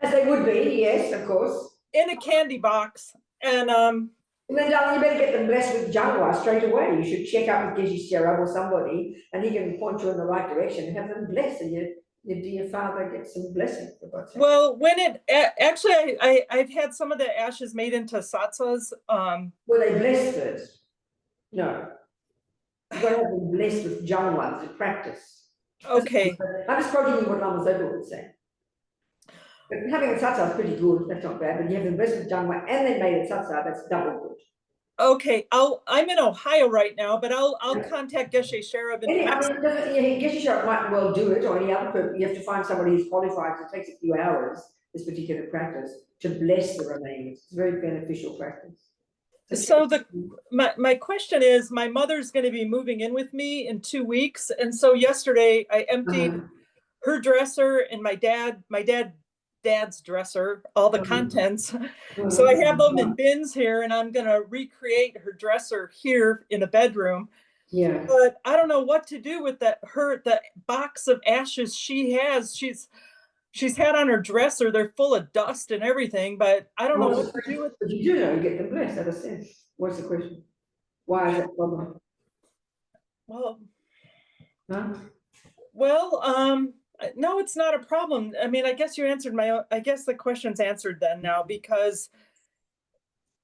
as they would be, yes, of course, in a candy box. And then, darling, you better get them blessed with Jangwa straight away. You should check out with Geshe Sherab or somebody, and he can point you in the right direction and have them blessed, and your dear father gets some blessing. Well, when actually, I've had some of the ashes made into satsas. Were they blessed first? No. You've got to have them blessed with Jangwa to practice. Okay. I'm just quoting you what Lama Zopa would say. But having a satsa is pretty good, that's not bad, but you have the blessed with Jangwa and then made a satsa, that's double good. Okay, I'm in Ohio right now, but I'll contact Geshe Sherab. Geshe Sherab might well do it, or any other person. You have to find somebody who's qualified, so it takes a few hours, this particular practice, to bless the remains. It's a very beneficial practice. So my question is, my mother's going to be moving in with me in 2 weeks, and so yesterday I emptied her dresser and my dad's dresser, all the contents. So I have them in bins here, and I'm going to recreate her dresser here in the bedroom. Yeah. But I don't know what to do with the box of ashes she has. She's had on her dresser. They're full of dust and everything, but I don't know what to do with. But you do know you get them blessed, that is sense. What's the question? Why is that a problem? Well, huh? Well, no, it's not a problem. I mean, I guess you answered I guess the question's answered then now, because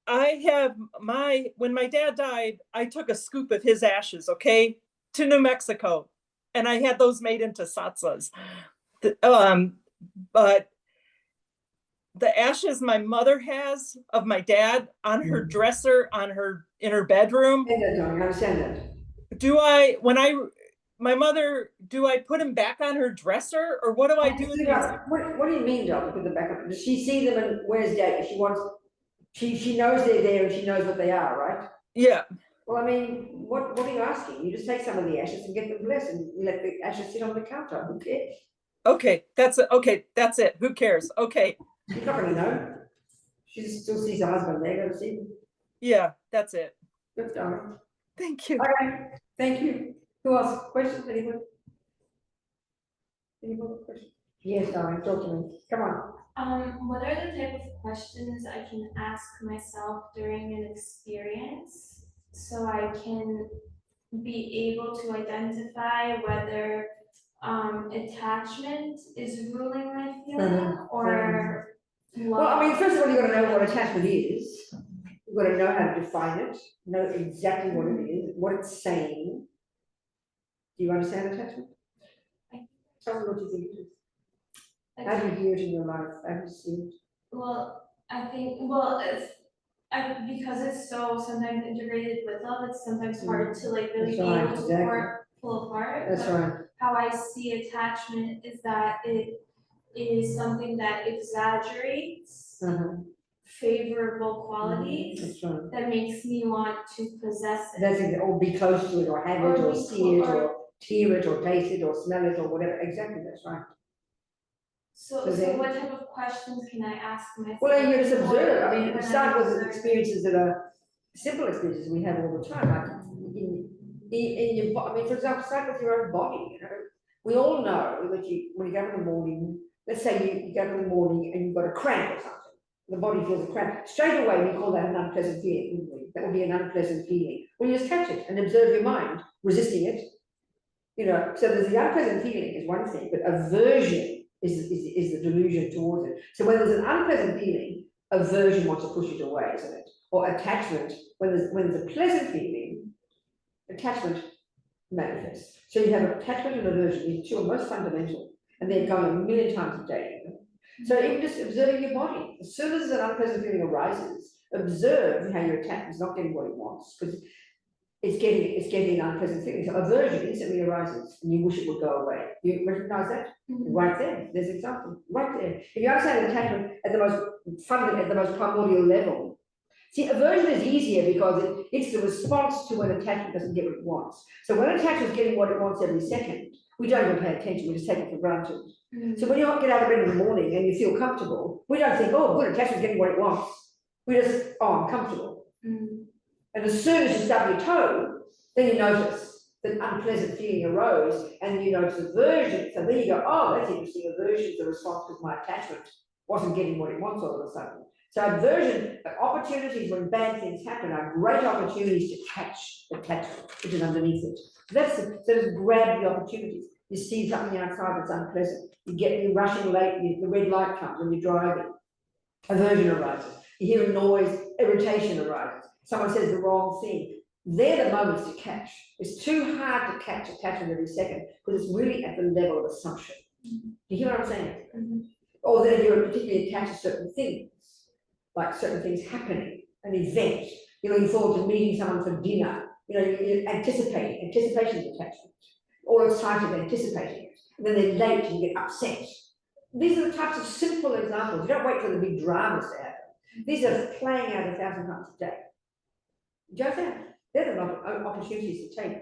when my dad died, I took a scoop of his ashes, okay, to New Mexico, and I had those made into satsas. But the ashes my mother has of my dad on her dresser, in her bedroom. I understand that. my mother, do I put them back on her dresser, or what do I do with these? What do you mean, Doc, put them back up? Does she see them and where's Dad? She knows they're there and she knows what they are, right? Yeah. Well, I mean, what are you asking? You just take some of the ashes and get them blessed and let the ashes sit on the counter. Who cares? Okay, that's it. Who cares? Okay. She's not gonna know. She still sees her husband there, gonna see him. Yeah, that's it. Good, darling. Thank you. Okay, thank you. Who else? Questions, anyone? Any more questions? Yes, darling, talk to me. Come on. What are the type of questions I can ask myself during an experience so I can be able to identify whether attachment is ruling my feeling or Well, I mean, love? first of all, you've got to know what attachment is. You've got to know how to define it, know exactly what it is, what it's saying. Do you understand attachment? Tell me what you think it is. How do you hear it in your life? How do you see it? Well, I think, because it's so sometimes integrated with love, it's sometimes hard to like really That's be right, able to exactly. pull apart. That's but right. How I see attachment is that it is something that exaggerates favorable qualities That's right. that makes me want to possess it. That's it, or be close to it, or have it, or see it, or hear it, or taste it, or smell it, or whatever. Exactly, that's right. So what type of questions can I ask myself? Well, you just observe. I mean, when start I'm with observing? experiences that are simple experiences we have all the time, like in your body. I mean, for example, start with your own body. You know, we all know that when you go in the morning, let's say you go in the morning and you've got a cramp or something. The body feels a cramp. Straight away, we call that an unpleasant feeling, wouldn't we? That would be an unpleasant feeling. Well, you just catch it and observe your mind resisting it. You know, so there's the unpleasant feeling is one thing, but aversion is the delusion towards it. So when there's an unpleasant feeling, aversion wants to push it away, isn't it? Or attachment, when there's a pleasant feeling, attachment manifests. So you have attachment and aversion, these two are most fundamental, and they're going a million times a day. You know? So even just observing your body, as soon as an unpleasant feeling arises, observe how your attachment is not getting what it wants, because it's getting an unpleasant feeling. So aversion instantly arises and you wish it would go away. You recognize that? Right there. There's an example. Right there. If you understand attachment at the most fundamental, at the most primordial level. See, aversion is easier because it's the response to when attachment doesn't get what it wants. So when attachment is getting what it wants every second, we don't even pay attention, we just take it for granted. So when you get out of bed in the morning and you feel comfortable, we don't think, oh, good, attachment's getting what it wants. We just, oh, I'm comfortable. And as soon as you stub your toe, then you notice that unpleasant feeling arose and you notice aversion. So then you go, oh, that's interesting. Aversion is the response because my attachment wasn't getting what it wants all of a sudden. So aversion, opportunities when bad things happen are great opportunities to catch attachment, which is underneath it. So just grab the opportunities. You see something outside that's unpleasant. You're rushing late, the red light comes when you're driving. Aversion arises. You hear a noise, irritation arises. Someone says the wrong thing. They're the moments to catch. It's too hard to catch attachment every second because it's really at the level of assumption. You hear what I'm saying? Or that you're particularly attached to certain things, like certain things happening, an event. You're looking forward to meeting someone for dinner. You know, you're anticipating. Anticipation is attachment. All excited, anticipating it. And then they're late and you get upset. These are the types of simple examples. You don't wait for the big dramas to happen. These are playing out 1,000 times a day. Do you understand? They're the opportunities to take.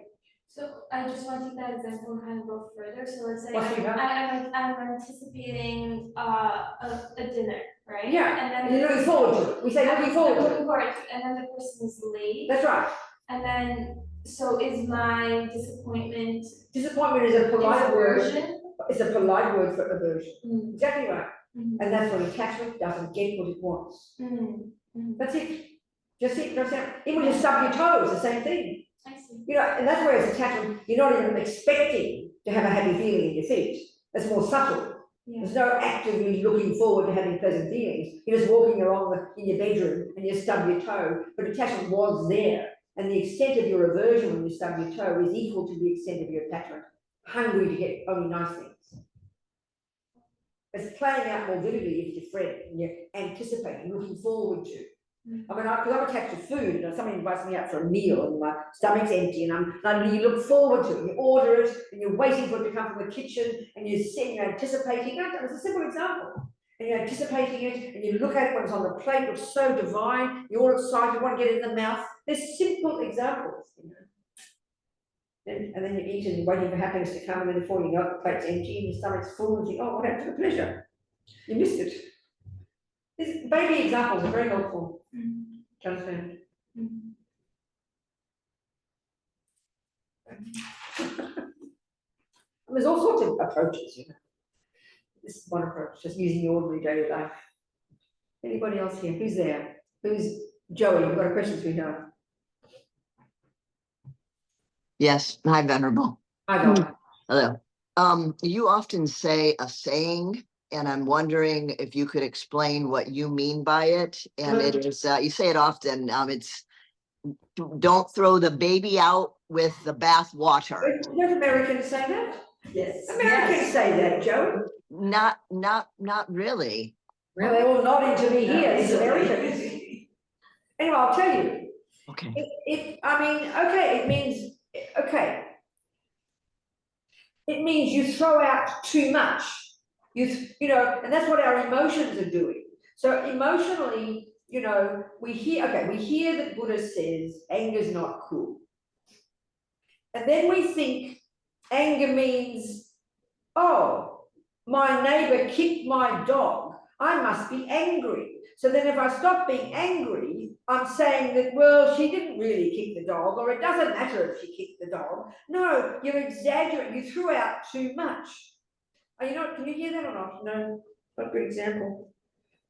So I just want to take that example and kind of go further. So let's say I'm anticipating a dinner, right? Yeah. And then you're looking forward to it. We say looking forward to it. And then the person is late. That's right. And then so is my disappointment. Disappointment is a polite word. Aversion? It's a polite word for aversion. Exactly right. And that's when attachment doesn't get what it wants. That's it. Just it. Even when you stub your toe, it's the same thing. I see. You know, and that's where it's attachment. You're not even expecting to have a happy feeling in your feet. That's more subtle. Yeah. There's no actively looking forward to having pleasant feelings. You're just walking along in your bedroom and you stub your toe, but attachment was there. And the extent of your aversion when you stub your toe is equal to the extent of your attachment. Hungry to get only nice things. It's playing out more vividly with your friend and you're anticipating, looking forward to. I mean, because I'm attached to food, and somebody invites me out for a meal, and my stomach's empty, and you look forward to it, you order it, and you're waiting for it to come from the kitchen, and you're sitting, you're anticipating it. It's a simple example. And you're anticipating it, and you look at it when it's on the plate, it looks so divine, you're all excited, you want to get it in the mouth. There's simple examples, you know. And then you eat, and you're waiting for happiness to come, and then before you know it, the plate's empty, and your stomach's full, and you think, oh, what happened to the pleasure? You missed it. These baby examples are very helpful. Do you understand? There's all sorts of approaches, you know. This is one approach, just using the ordinary daily life. Anybody else here? Who's there? Who's Joey? You've got a question, sweetheart? Yes. Hi, Venerable. I don't. Hello. You often say a saying, and I'm wondering if you could explain what you mean by it. And it is, you say it often, it's don't throw the baby out with the bath water. Don't Americans say that? Yes. Americans say that, Joe. Not really. Well, they're all nodding to me here, these Americans. Anyway, I'll tell you. Okay. It means, okay. It means you throw out too much. You know, and that's what our emotions are doing. So emotionally, you know, we hear that Buddha says anger's not cool. And then we think anger means, oh, my neighbor kicked my dog, I must be angry. So then if I stop being angry, I'm saying that, well, she didn't really kick the dog, or it doesn't matter if she kicked the dog. No, you're exaggerating, you threw out too much. You know, can you hear that or not? No, not a good example.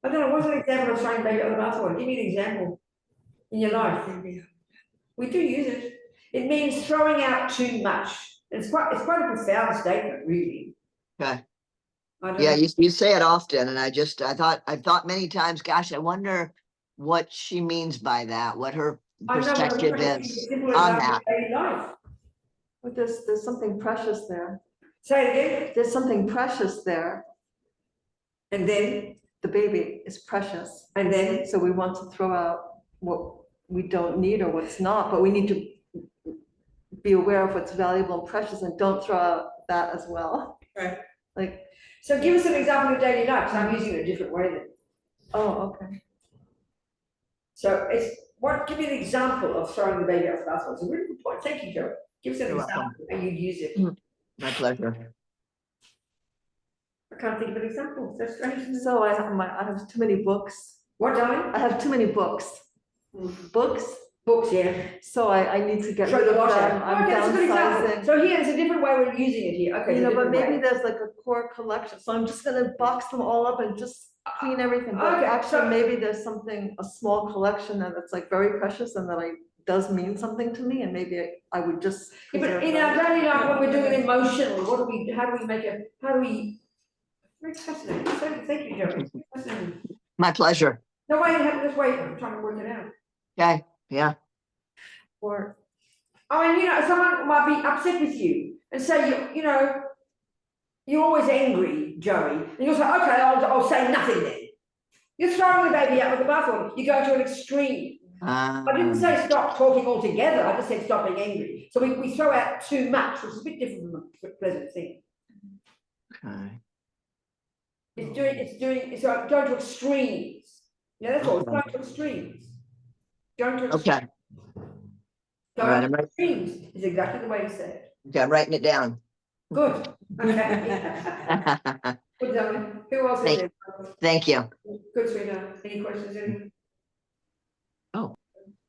I don't know, what's an example of throwing baby out of the bathwater? Give me an example in your life. We do use it. It means throwing out too much. It's quite a profound statement, really. Okay. Yeah, you say it often, and I thought many times, gosh, I wonder what she means by that, what her perspective is on that. But there's something precious there. Say it again. There's something precious there. And then the baby is precious. And then so we want to throw out what we don't need or what's not, but we need to be aware of what's valuable and precious, and don't throw out that as well. Right. Like, so give us an example of daily life, because I'm using it a different way then. Oh, okay. So give me an example of throwing the baby out the bathwater. It's a really good point. Thank you, Joe. Give us an example and you'd use it. My pleasure. I can't think of an example. That's strange. So I have too many books. What, darling? I have too many books. Books, yeah. So I need to get throw rid the of wash them. out. I'm Okay, that's a good example. downsizing. So here, it's a different way we're using it here. Okay. You know, but maybe there's like a core collection. So I'm just gonna box them all up and just clean everything. But Okay, actually, so maybe there's a small collection that's like very precious and that does mean something to me, and maybe I would just. Yeah, but in our daily life, when we're doing it emotionally, very fascinating. Thank you, Joe. Fascinating. My pleasure. No, wait, let's wait. I'm trying to work it out. Okay, yeah. Or, I mean, you know, someone might be upset with you and say, you know, you're always angry, Joey. And you'll say, okay, I'll say nothing then. You're throwing the baby out with the bathwater. You go to an extreme. I didn't say stop talking altogether. I just said stop being angry. So we throw out too much, which is a bit different from a pleasant thing. Okay. It's like going to extremes. Yeah, that's all. It's going to extremes. Going to extremes. Okay. Going to extremes is exactly the way to say it. Okay, I'm writing it down. Good. Okay. Good, darling. Who else is there? Thank you. Good, sweetheart. Any questions? Anyone? Oh.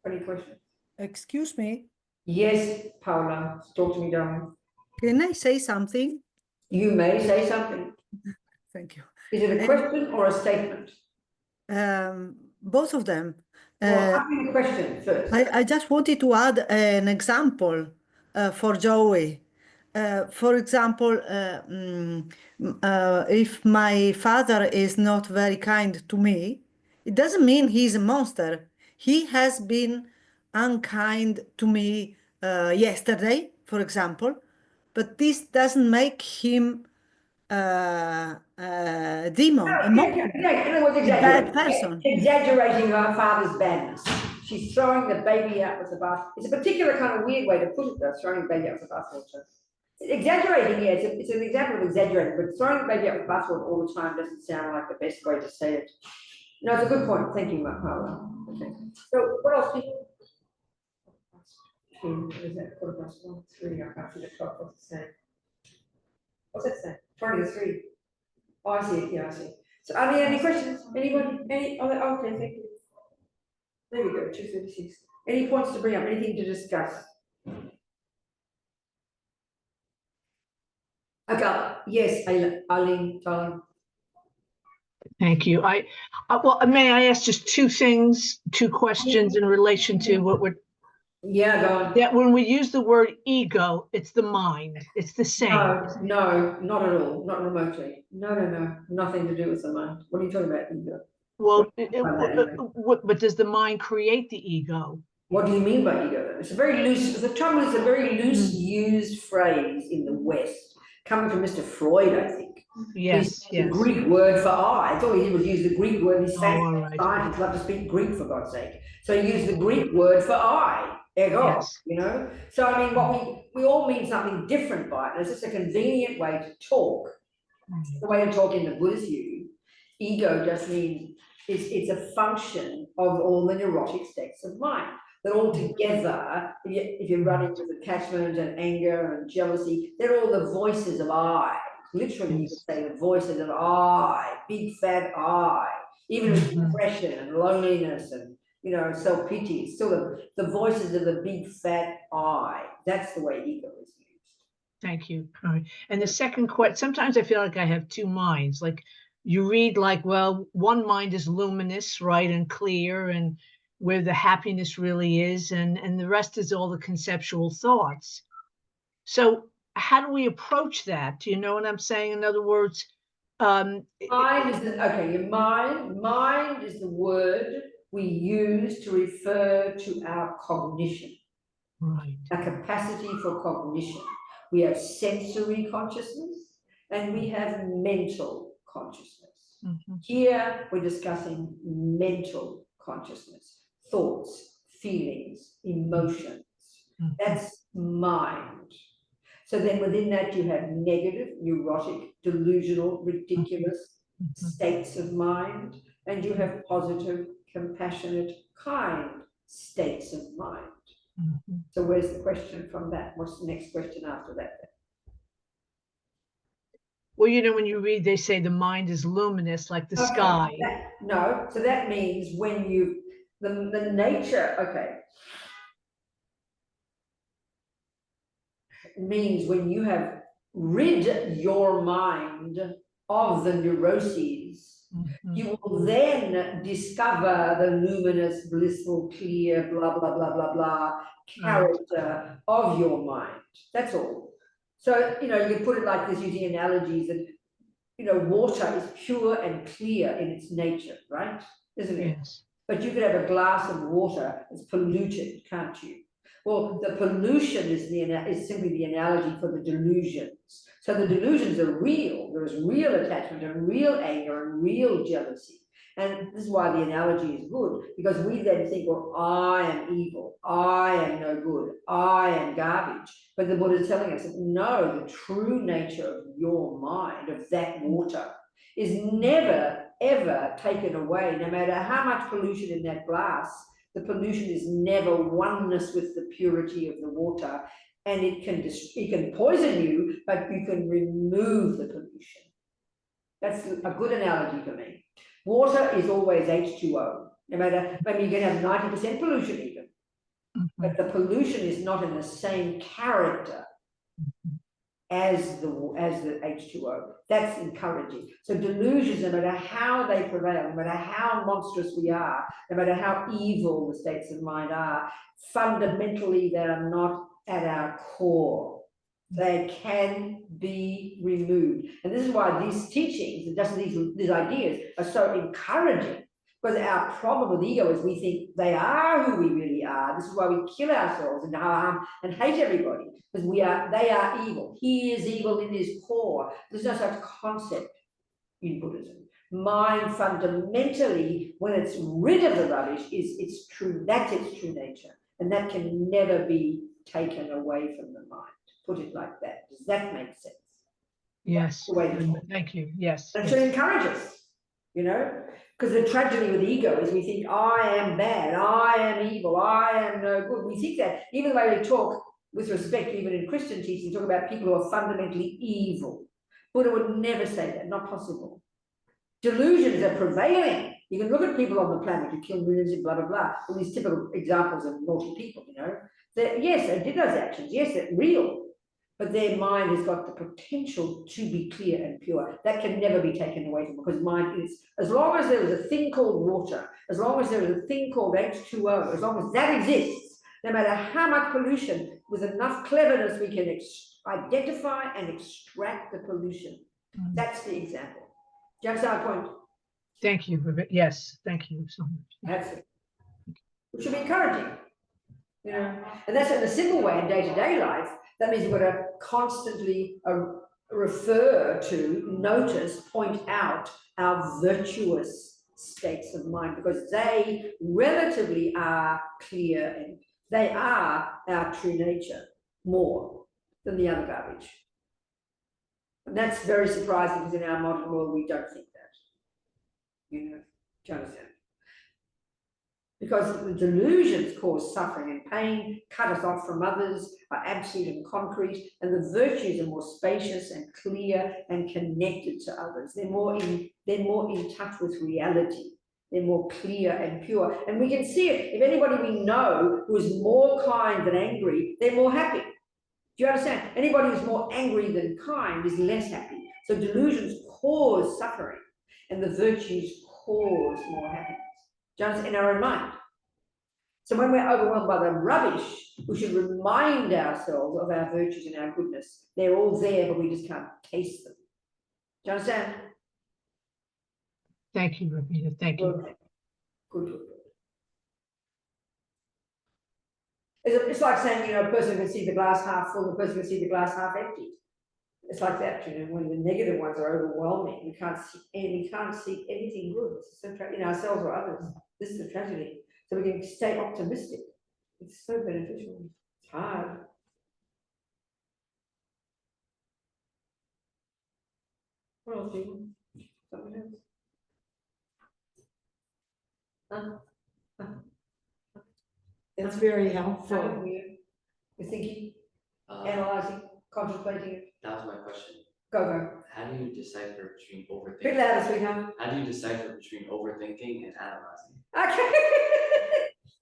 Any questions? Excuse me. Yes, Paula. Talk to me, darling. Can I say something? You may say something. Thank you. Is it a question or a statement? Both of them. Well, ask me the question first. I just wanted to add an example for Joey. For example, if my father is not very kind to me, it doesn't mean he's a monster. He has been unkind to me yesterday, for example, but this doesn't make him demon, a monster, In other words, a bad person. exaggerating our father's badness. She's throwing the baby out with the bath. It's a particular kind of weird way to put it, though, throwing the baby out with the bathwater. Exaggerating, yeah, it's an example of exaggerating, but throwing the baby out with the bathwater all the time doesn't sound like the best way to say it. No, it's a good point. Thank you, Marla. Okay. So, what else? What is that? 3. I can't see the clock. What's it saying? What's that saying? 20 to 3. Oh, I see it. Yeah, I see. So, are there any questions? Anybody? Any? Oh, okay, thank you. There we go. 2:36. Any points to bring up? Anything to discuss? Okay. Yes, Eileen, darling. Thank you. Well, may I ask just two questions in relation to what we're, Yeah, go on. that when we use the word ego, it's the mind, it's the same. No, not at all, not remotely. No, nothing to do with the mind. What are you talking about, ego? Well, but does the mind create the ego? What do you mean by ego then? It's a very loose, the trouble is a very loose used phrase in the West, coming from Mr. Freud, I think. Yes, The Greek word for I. I thought he would use the Greek word. He's scientists love to speak Greek, for God's sake. So he used the Greek word for I, ego, Yes. you know? So, I mean, what we all mean something different by it. It's just a convenient way to talk. The way to talk in the Buddhist view, ego just means it's a function of all the neurotic states of mind. That all together, if you run into attachment and anger and jealousy, they're all the voices of I. Literally, you could say the voices of I, big fat I, even with depression and loneliness and, you know, self-pity, it's still the voices of the big fat I. That's the way ego is used. Thank you. All right. And the second question, sometimes I feel like I have two minds. Like you read like, well, one mind is luminous, right, and clear, and where the happiness really is, and the rest is all the conceptual thoughts. So how do we approach that? Do you know what I'm saying? In other words, mind is your mind is the word we use to refer to our cognition. Right. Our capacity for cognition. We have sensory consciousness and we have mental consciousness. Here we're discussing mental consciousness, thoughts, feelings, emotions. That's mind. So then within that you have negative, neurotic, delusional, ridiculous states of mind, and you have positive, compassionate, kind states of mind. So where's the question from that? What's the next question after that? Well, you know, when you read, they say the mind is luminous like the sky. No, so that means when you, the nature, means when you have rid your mind of the neuroses, you will then discover the luminous, blissful, clear, blah, blah, blah, blah, blah character of your mind. That's all. So, you know, you can put it like this using analogies that, you know, water is pure and clear in its nature, right? Isn't it? Yes. But you could have a glass of water that's polluted, can't you? Well, the pollution is simply the analogy for the delusions. So the delusions are real. There is real attachment and real anger and real jealousy. And this is why the analogy is good, because we then think, well, I am evil, I am no good, I am garbage. But the Buddha is telling us that no, the true nature of your mind, of that water, is never, ever taken away, no matter how much pollution in that glass. The pollution is never oneness with the purity of the water, and it can poison you, but you can remove the pollution. That's a good analogy for me. Water is always H2O, no matter, maybe you can have 90% pollution even, but the pollution is not in the same character as the H2O. That's encouraging. So delusions, no matter how they prevail, no matter how monstrous we are, no matter how evil the states of mind are, fundamentally they are not at our core. They can be removed. And this is why these teachings and just these ideas are so encouraging, Because our problem with ego is we think they are who we really are. This is why we kill ourselves and harm and hate everybody, because they are evil. He is evil in his core. There's no such concept in Buddhism. Mind fundamentally, when it's rid of the rubbish, is its true, that's its true nature. And that can never be taken away from the mind. Put it like that. Does that make sense? Yes. The way to talk. Thank you. Yes. And yes. should encourage us, you know? Because the tragedy with ego is we think, I am bad, I am evil, I am no good. We think that, even the way we talk with respect, even in Christian teaching, talk about people who are fundamentally evil. Buddha would never say that, not possible. Delusions are prevailing. You can look at people on the planet who kill millions and blah, blah, blah, all these typical examples of naughty people, you know. That, yes, they did those actions, yes, they're real, but their mind has got the potential to be clear and pure. That can never be taken away from them, because mind is, as long as there is a thing called water, as long as there is a thing called H2O, as long as that exists, no matter how much pollution, with enough cleverness, we can identify and extract the pollution. That's the example. Do you understand my point? Thank you. Yes, thank you so much. That's it. Which should be encouraging, you know. And that's in a simple way in day-to-day life. That means you've got to constantly refer to, notice, point out our virtuous states of mind, because they relatively are clear and they are our true nature more than the other garbage. And that's very surprising, because in our modern world we don't think that. You know, do you understand? Because the delusions cause suffering and pain, cut us off from others, are absolute and concrete, and the virtues are more spacious and clear and connected to others. They're more in touch with reality. They're more clear and pure. And we can see it. If anybody we know who is more kind than angry, they're more happy. Do you understand? Anybody who's more angry than kind is less happy. So delusions cause suffering, and the virtues cause more happiness. Do you understand? In our own mind. So when we're overwhelmed by the rubbish, we should remind ourselves of our virtues and our goodness. They're all there, but we just can't taste them. Do you understand? Thank you, Robina. Thank you. Good. It's like saying, you know, a person can see the glass half full, a person can see the glass half empty. It's like that, you know, when the negative ones are overwhelming, we can't see anything good. It's so in ourselves or others. This is the tragedy. So we can stay optimistic. It's so beneficial. It's hard. What else do you want? Something else? That's very helpful. You're thinking, analyzing, contemplating it. That was my question. Go. How do you decipher between Bit overthinking? louder, sweetheart. How do you decipher between overthinking and analyzing? Okay.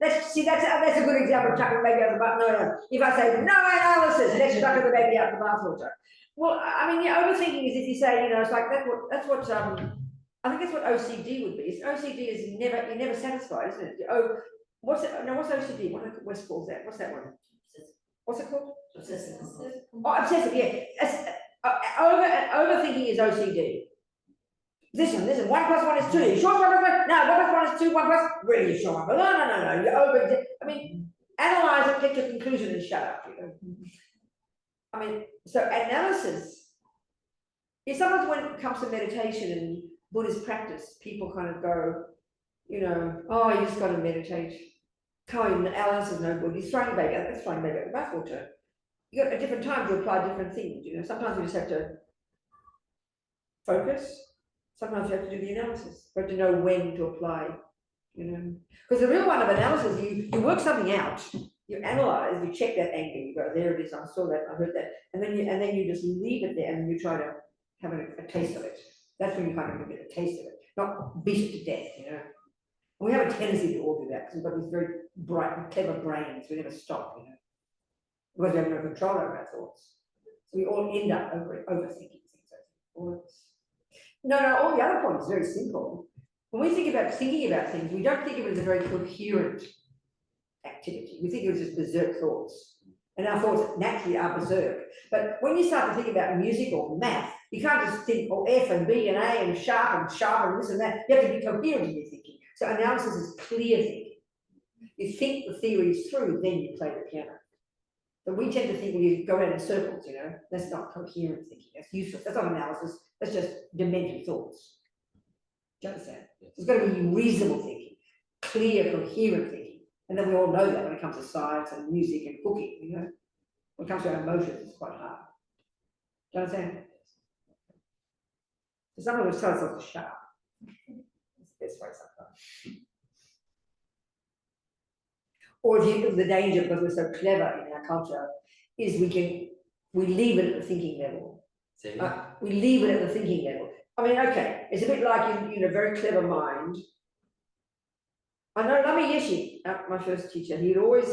that's a good example of chucking the baby out of the bath. No. If I say no analysis, let's chuck the baby out of the bathwater. Well, I mean, yeah, overthinking is if you say, you know, it's like that's what I think that's what OCD would be. OCD is you're never satisfied, isn't it? Oh, what's OCD? What West calls that? What's that one? What's it called? Obsessive. Oh, obsessive, yeah. Overthinking is OCD. Listen, 1 + 1 is 2. You sure 1 + 1? No, 1 + 1 is 2, 1 plus. Really, you sure? No. You're over. I mean, analyze it, get to a conclusion, and shut up. You know? I mean, so analysis. Sometimes when it comes to meditation and Buddhist practice, people kind of go, you know, oh, you just got to meditate. Analysis is no good. He's throwing the baby out. That's throwing the baby out the bathwater. You got at different times to apply different things. You know, sometimes you just have to focus. Sometimes you have to do the analysis. You have to know when to apply. You know, because the real one of analysis, you work something out, you analyze, you check that angle, you go, there it is, I saw that, I heard that, and then you just leave it there and you try to have a taste of it. That's when you kind of get a taste of it, not beat it to death. You know, and we have a tendency to all do that because we've got these very bright and clever brains. We never stop. You know. Because we have no control over our thoughts. So we all end up overthinking things. No, all the other points are very simple. When we think about thinking about things, we don't think of it as a very coherent activity. We think of it as just berserk thoughts. And our thoughts naturally are berserk. But when you start to think about music or math, you can't just think, F and B and A and sharp and this and that. You have to be coherent in your thinking. So analysis is clear thinking. You think the theories through, then you play the piano. But we tend to think we go around in circles, you know, that's not coherent thinking, that's useless, that's not analysis, that's just demented thoughts. Do you understand? There's got to be reasonable thinking, clear, coherent thinking. And then we all know that when it comes to science and music and cooking, you know. When it comes to our emotions, it's quite hard. Do you understand? So someone will tell us to shut up. That's the best way sometimes. Or if you look at the danger, because we're so clever in our culture, is we leave it at the thinking level. We leave it at the thinking level. I mean, okay, it's a bit like in a very clever mind. I know Lama Yeshe, my first teacher, he'd always,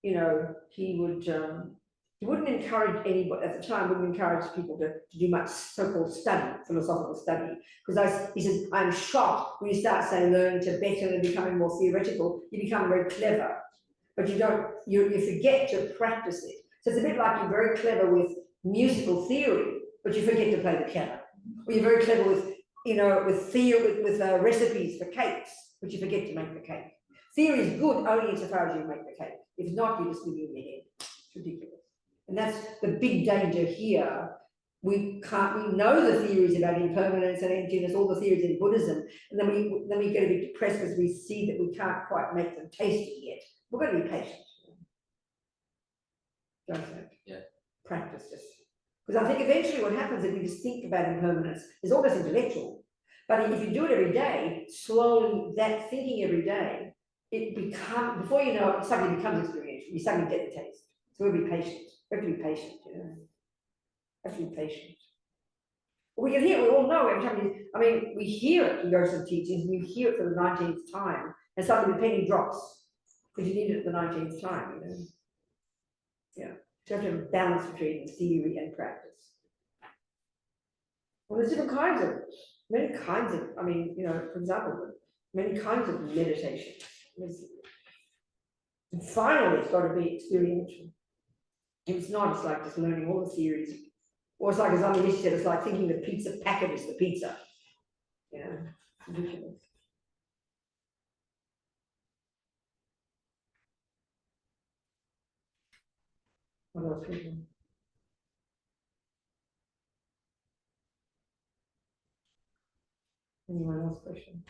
you know, he wouldn't encourage anybody, at the time, wouldn't encourage people to do much so-called study, philosophical study. Because he says, I'm shocked when you start, say, learning Tibetan and becoming more theoretical, you become very clever, but you forget to practice it. So it's a bit like you're very clever with musical theory, but you forget to play the piano. Or you're very clever with, you know, with recipes for cakes, but you forget to make the cake. Theory is good only insofar as you make the cake. If not, you just live in your head. It's ridiculous. And that's the big danger here. We know the theories about impermanence and emptiness, all the theories in Buddhism, and then we get a bit depressed because we see that we can't quite make them tasty yet. We've got to be patient. Don't you? Yeah. Practice just. Because I think eventually what happens if we just think about impermanence is almost intellectual. But if you do it every day, slowly, that thinking every day, it becomes, before you know it, suddenly becomes experiential. You suddenly get the taste. So we'll be patient. We have to be patient, you know. Have to be patient. But we can hear, we all know every time we hear it, you go to some teachings, and you hear it for the 19th time, and suddenly the penny drops, because you need it at the 19th time, you know. Yeah. So you have to have a balance between theory and practice. Well, there's different kinds of, many kinds of, you know, for example, many kinds of meditation. And finally, it's got to be experiential. If it's not, it's like just learning all the theories. Or it's like, as Lama Zopa said, it's like thinking the pizza packet is the pizza. You know, ridiculous. What else? Anyone else question?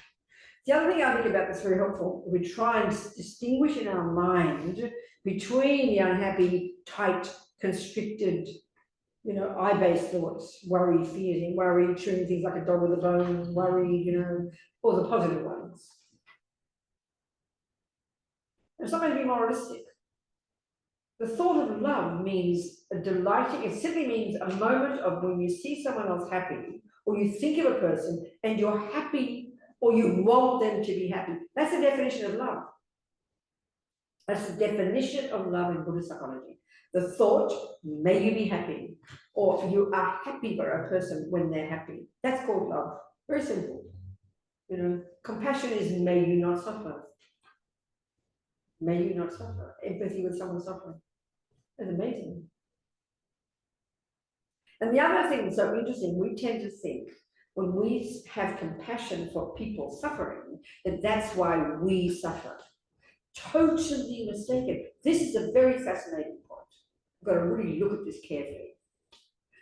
The other thing I think about that's very helpful, we try and distinguish in our mind between the unhappy, tight, constricted, you know, I-based thoughts, worry, fear, worry, chewing things like a dog with a bone, worry, you know, or the positive ones. And sometimes be moralistic. The thought of love means a delighting, it simply means a moment of when you see someone else happy, or you think of a person and you're happy, or you want them to be happy. That's the definition of love. That's the definition of love in Buddhist psychology. The thought, may you be happy, or you are happy for a person when they're happy. That's called love. Very simple. You know, compassion is may you not suffer. May you not suffer. Empathy with someone suffering. That's amazing. And the other thing that's so interesting, we tend to think when we have compassion for people suffering, that that's why we suffer. Totally mistaken. This is a very fascinating point. We've got to really look at this carefully.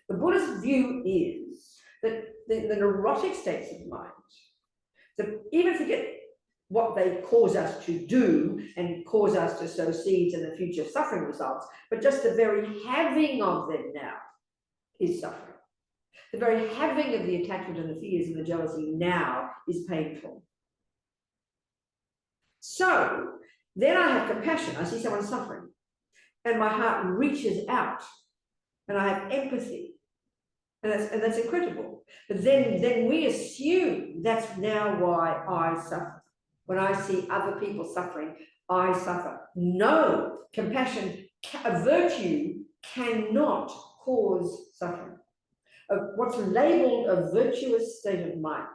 The Buddhist view is that the neurotic states of mind, that even forget what they cause us to do and cause us to sow seeds in the future suffering results, but just the very having of them now is suffering. The very having of the attachment and the fears and the jealousy now is painful. So then I have compassion. I see someone suffering and my heart reaches out and I have empathy. And that's incredible. But then we assume that's now why I suffer. When I see other people suffering, I suffer. No, compassion, a virtue cannot cause suffering. What's labeled a virtuous state of mind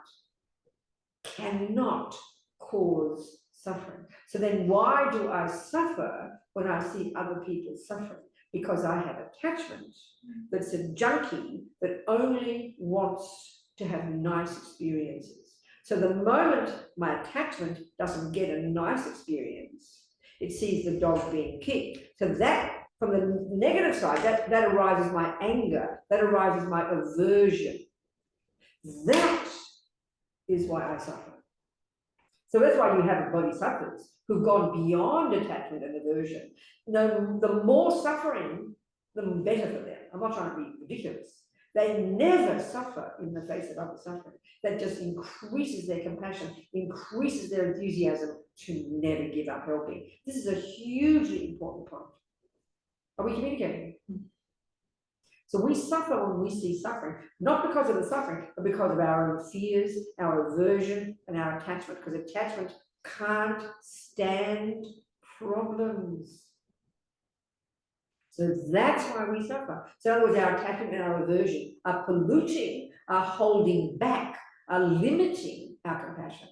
cannot cause suffering. So then why do I suffer when I see other people suffering? Because I have attachment that's a junkie that only wants to have nice experiences. So the moment my attachment doesn't get a nice experience, it sees the dog being kicked. So that, from the negative side, that arises my anger, that arises my aversion. That is why I suffer. So that's why you have bodhisattvas who've gone beyond attachment and aversion. No, the more suffering, the better for them. I'm not trying to be ridiculous. They never suffer in the face of other suffering. That just increases their compassion, increases their enthusiasm to never give up helping. This is a hugely important point. Are we communicating? So we suffer when we see suffering, not because of the suffering, but because of our own fears, our aversion, and our attachment, because attachment can't stand problems. So that's why we suffer. So in other words, our attachment and our aversion are polluting, are holding back, are limiting our compassion.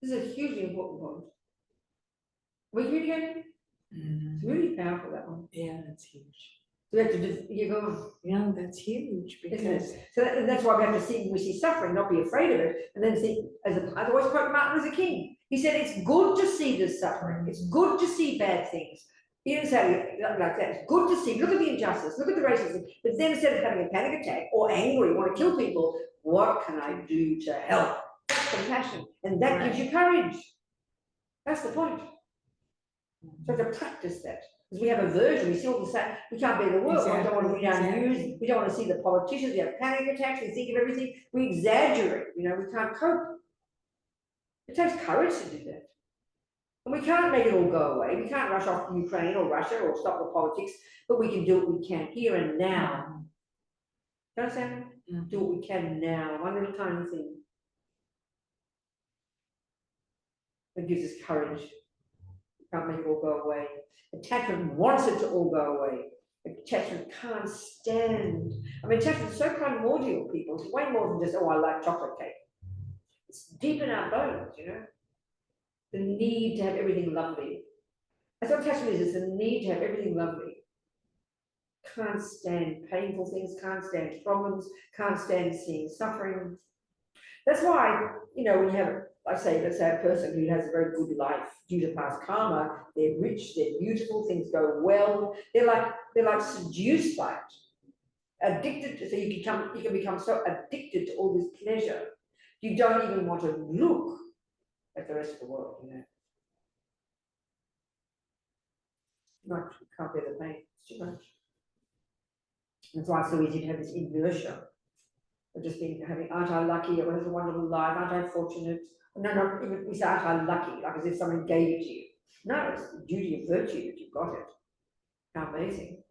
This is a hugely important point. Are we communicating? It's really powerful, that one. Yeah, that's huge. So we have to just, you go, Yeah, that's huge because so that's why we have to see, when we see suffering, not be afraid of it, and then see, I always quote Martin Luther King. He said, it's good to see this suffering. It's good to see bad things. He didn't say like that. It's good to see, look at the injustice, look at the racism, but then instead of having a panic attack or angry, want to kill people, what can I do to help? That's compassion, and that gives you courage. That's the point. So to practice that. Because we have aversion, we see all the same, we can't bear the world, we don't want to read our news, we don't want to see the politicians, we have panic attacks, we think of everything, we exaggerate, you know, we can't cope. It takes courage to do that. And we can't make it all go away, we can't rush off to Ukraine or Russia or stop the politics, but we can do what we can here and now. Do you understand? Do what we can now, one little tiny thing. That gives us courage. Can't make it all go away. Attachment wants it to all go away. Attachment can't stand. I mean, attachment is so primordial, people. It's way more than just, oh, I like chocolate cake. It's deep in our bones, you know. The need to have everything lovely. That's what attachment is, it's the need to have everything lovely. Can't stand painful things, can't stand problems, can't stand seeing suffering. That's why, you know, when you have, let's say a person who has a very good life due to past karma, they're rich, they're beautiful, things go well, they're like seduced by it, addicted to, so you can become so addicted to all this pleasure, you don't even want to look at the rest of the world, you know. Too much, you can't bear the pain, it's too much. That's why it's so easy to have this inertia. Of just being having, aren't I lucky? It was a wonderful life. Aren't I fortunate? No, not even we say, aren't I lucky? Like as if someone gave it to you. No, it's the duty of virtue that you've got it. How amazing!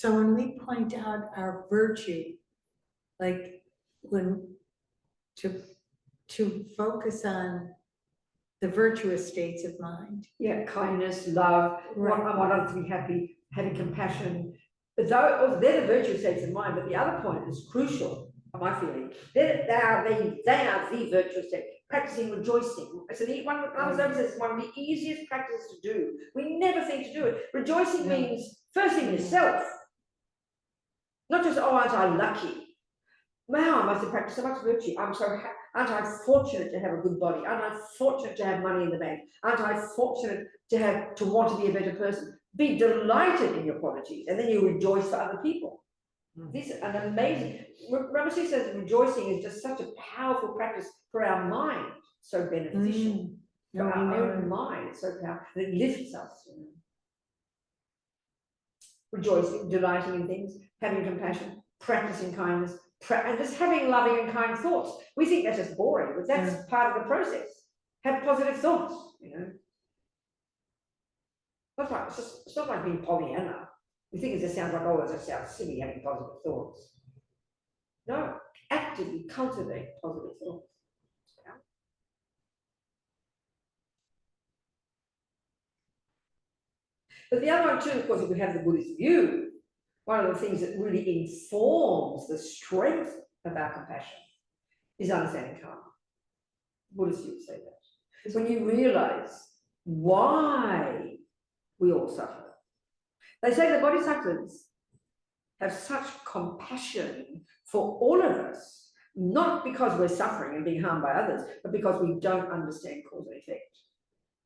so when we point out our virtue, like when to focus on the virtuous states of mind. Yeah, kindness, love, I want others to be happy, having compassion. But they're the virtuous states of mind, but the other point is crucial, my feeling. They are the virtuous state. Practicing rejoicing. So Lama Zopa says it's one of the easiest practices to do. We never think to do it. Rejoicing means first thing yourself. Not just, oh, aren't I lucky? Wow, I must have practiced so much virtue. I'm so happy. Aren't I fortunate to have a good body? Aren't I fortunate to have money in the bank? Aren't I fortunate to want to be a better person? Be delighted in your qualities, and then you rejoice for other people. This is an amazing. Rinpoche says rejoicing is just such a powerful practice for our mind, so beneficial. For our own mind, it's so powerful. And it lifts us. You know. Rejoicing, delighting in things, having compassion, practicing kindness, and just having loving and kind thoughts. We think that's just boring, but that's part of the process. Have positive thoughts, you know. It's not like being Pollyanna. We think it just sounds like, oh, it just sounds silly having positive thoughts. No, actively cultivate positive thoughts. But the other one too, of course, if we have the Buddhist view, one of the things that really informs the strength of our compassion is understanding karma. Buddhists would say that. It's when you realize why we all suffer. They say the bodhisattvas have such compassion for all of us, not because we're suffering and being harmed by others, but because we don't understand cause and effect,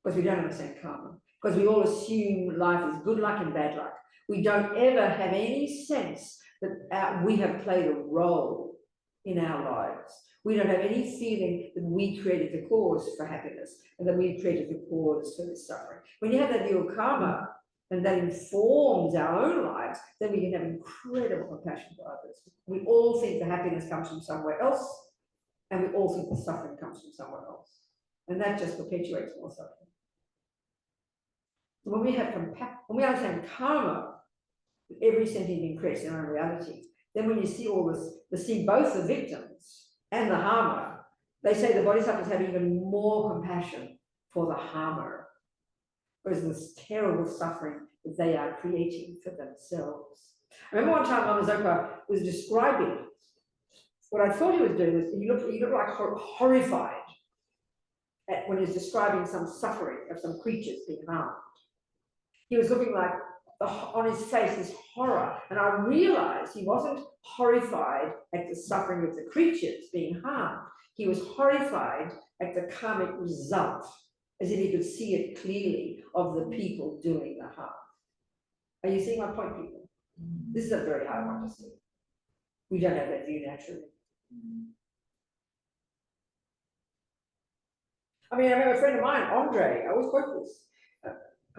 because we don't understand karma, because we all assume life is good luck and bad luck. We don't ever have any sense that we have played a role in our lives. We don't have any feeling that we created the cause for happiness and that we created the cause for this suffering. When you have that view of karma and that informs our own lives, then we can have incredible compassion for others. We all think the happiness comes from somewhere else, and we all think the suffering comes from somewhere else. And that just perpetuates more suffering. When we have when we understand karma, every sentient being creates their own reality, then when you see all this, see both the victims and the harmer, they say the bodhisattvas have even more compassion for the harmer, because of this terrible suffering that they are creating for themselves. I remember one time Lama Zopa was describing what I thought he was doing was he looked like horrified when he was describing some suffering of some creatures being harmed. He was looking like on his face is horror, and I realized he wasn't horrified at the suffering of the creatures being harmed. He was horrified at the karmic result, as if he could see it clearly, of the people doing the harm. Are you seeing my point, people? This is a very hard one to see. We don't have that view naturally. I mean, I remember a friend of mine, Andre, I always quote this.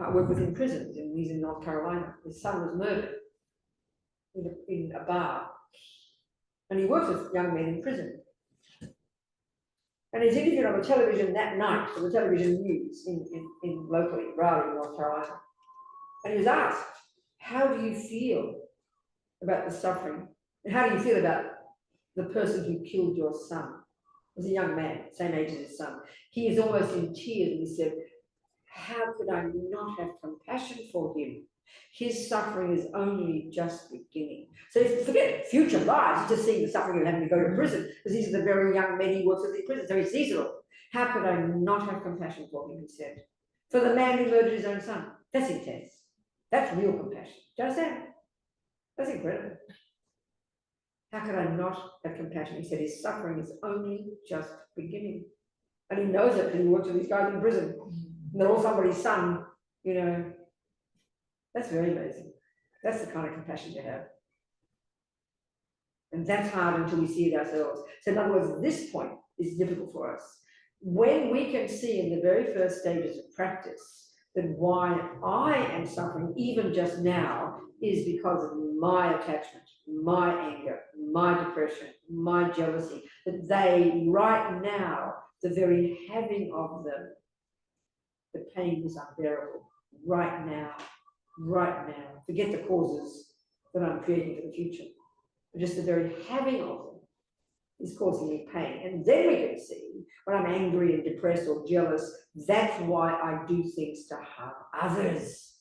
I work with him in prisons, and he's in North Carolina. His son was murdered in a bar, and he works with young men in prison. And he's interviewed on the television that night, for the television news in locally, Raleigh, North Carolina. And he was asked, how do you feel about the suffering? And how do you feel about the person who killed your son? It was a young man, same age as his son. He is almost in tears, and he said, how could I not have compassion for him? His suffering is only just beginning. So forget future lives, he's just seeing the suffering of having to go to prison, because these are the very young men he works with in prison, so he sees it all. How could I not have compassion for him, he said. For the man who murdered his own son. That's intense. That's real compassion. Do you understand? That's incredible. How could I not have compassion? He said his suffering is only just beginning. And he knows it because he works with these guys in prison. And they're all somebody's son, you know. That's very amazing. That's the kind of compassion to have. And that's hard until we see it ourselves. So in other words, this point is difficult for us. When we can see in the very first stages of practice that why I am suffering even just now is because of my attachment, my anger, my depression, my jealousy, that they right now, the very having of them, the pain is unbearable right now, right now. Forget the causes that I'm creating for the future. But just the very having of them is causing me pain. And then we can see when I'm angry and depressed or jealous, that's why I do things to harm others.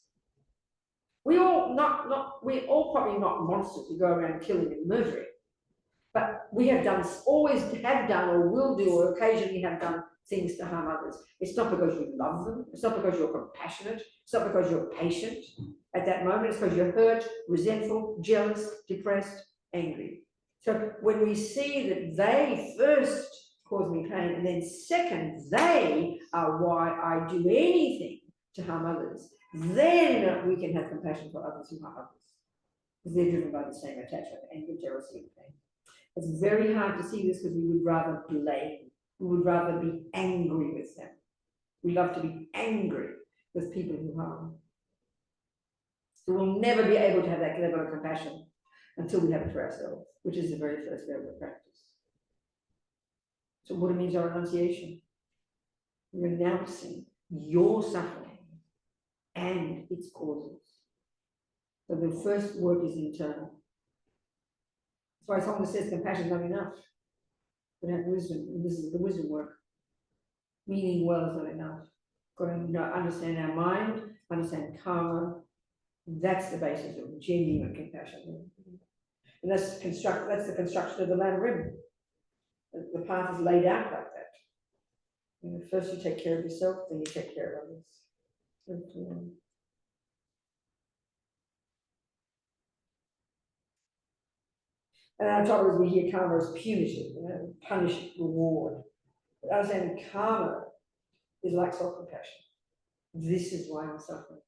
We're all probably not monsters who go around killing and murdering. But we have done, always have done, or will do, or occasionally have done things to harm others. It's not because you love them. It's not because you're compassionate. It's not because you're patient at that moment. It's because you're hurt, resentful, jealous, depressed, angry. So when we see that they first cause me pain, and then second, they are why I do anything to harm others, then we can have compassion for others who harm others. Because they're driven by the same attachment, anger, jealousy, and pain. It's very hard to see this because we would rather blame. We would rather be angry with them. We love to be angry with people who harm. So we'll never be able to have that level of compassion until we have it for ourselves, which is the very first level of practice. So Buddha means our renunciation. Renouncing your suffering and its causes. So the first work is internal. That's why someone says compassion is not enough. But have wisdom, and this is the wisdom work. Meaning well is not enough. Got to understand our mind, understand karma. That's the basis of genuine compassion. And that's the construction of the Lama Rim. The path is laid out like that. You know, first you take care of yourself, then you take care of others. And I thought we hear karma as punitive, you know, punish, reward. But I was saying karma is like self-compassion. This is why I'm suffering.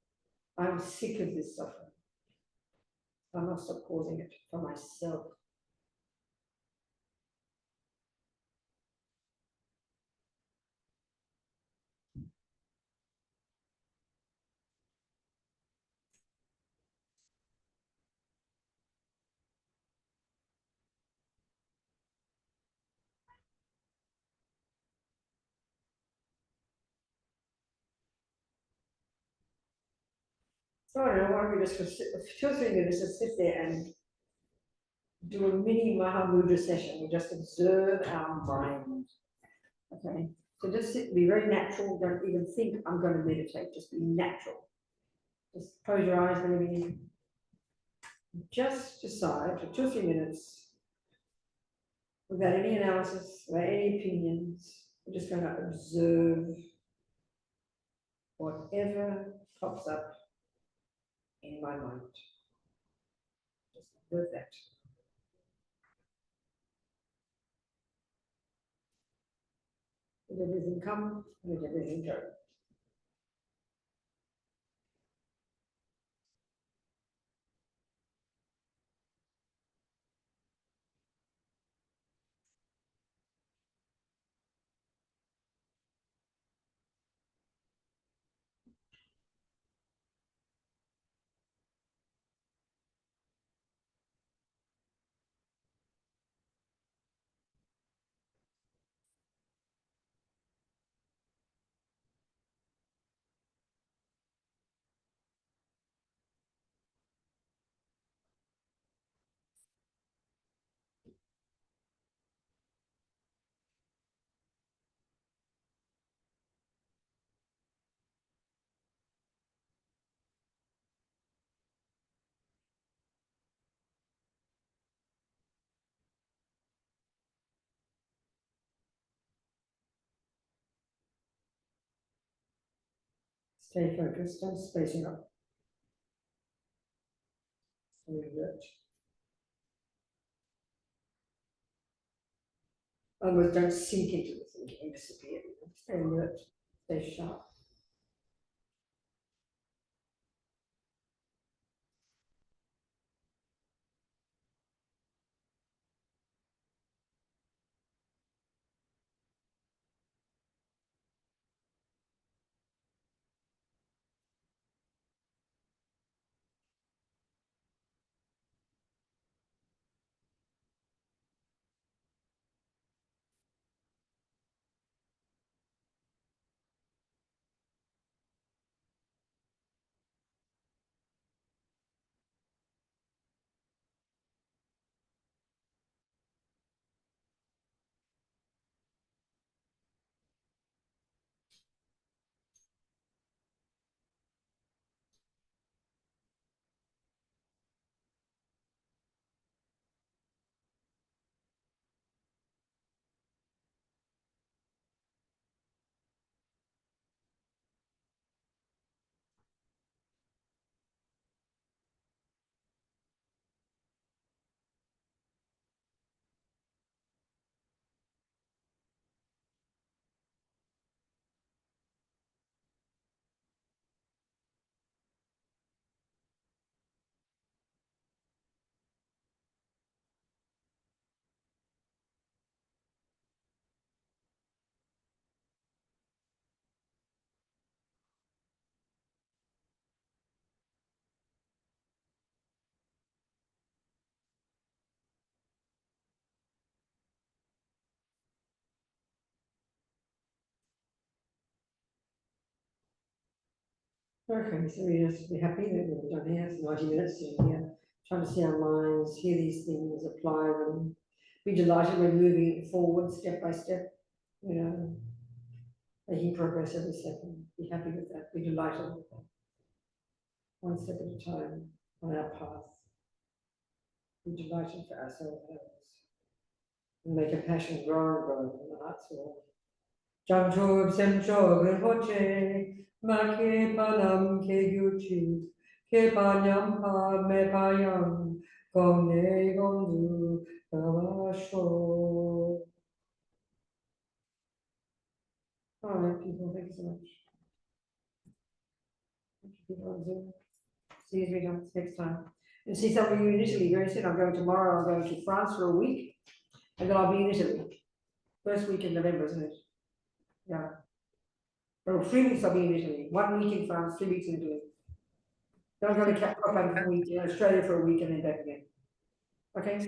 I'm sick of this suffering. I must stop causing it for myself. So I don't know, why don't we just for 2 or 3 minutes just sit there and do a mini Mahamudra session. We just observe our mind. Okay, so just sit, be very natural. Don't even think I'm going to meditate. Just be natural. Just close your eyes, maybe. Just decide for 2 or 3 minutes, without any analysis, without any opinions. We're just going to observe whatever pops up in my mind. Just observe that. Let everything come, let everything go. Stay focused on spacing up. Stay alert. Otherwise, don't sink into the thinking and disappear. Stay alert, stay sharp. Okay, so we just be happy that we've done here, it's 90 minutes in here, trying to see our minds, hear these things, apply them, be delighted we're moving forward step by step, you know, making progress every second. Be happy with that, be delighted with that. One step at a time on our path. Be delighted for ourselves and others. And make a passion grow and grow in the heart's will. Jamchob semchob rinpoche, ma ke panam ke gyuchi, ke panyam pa me payam, gom ne gom du, All right, people, thank you so much. Thank you, people on Zoom. See you next time. And see some of you in Italy very soon. I'm going tomorrow. I'm going to France for a week, and then I'll be in Italy. First week in November, isn't it? Yeah. Oh, 3 weeks I'll be in Italy. 1 week in France, 3 weeks in Italy. Then I'm going to Courtin for a week, Australia for a week, and then back again. Okay.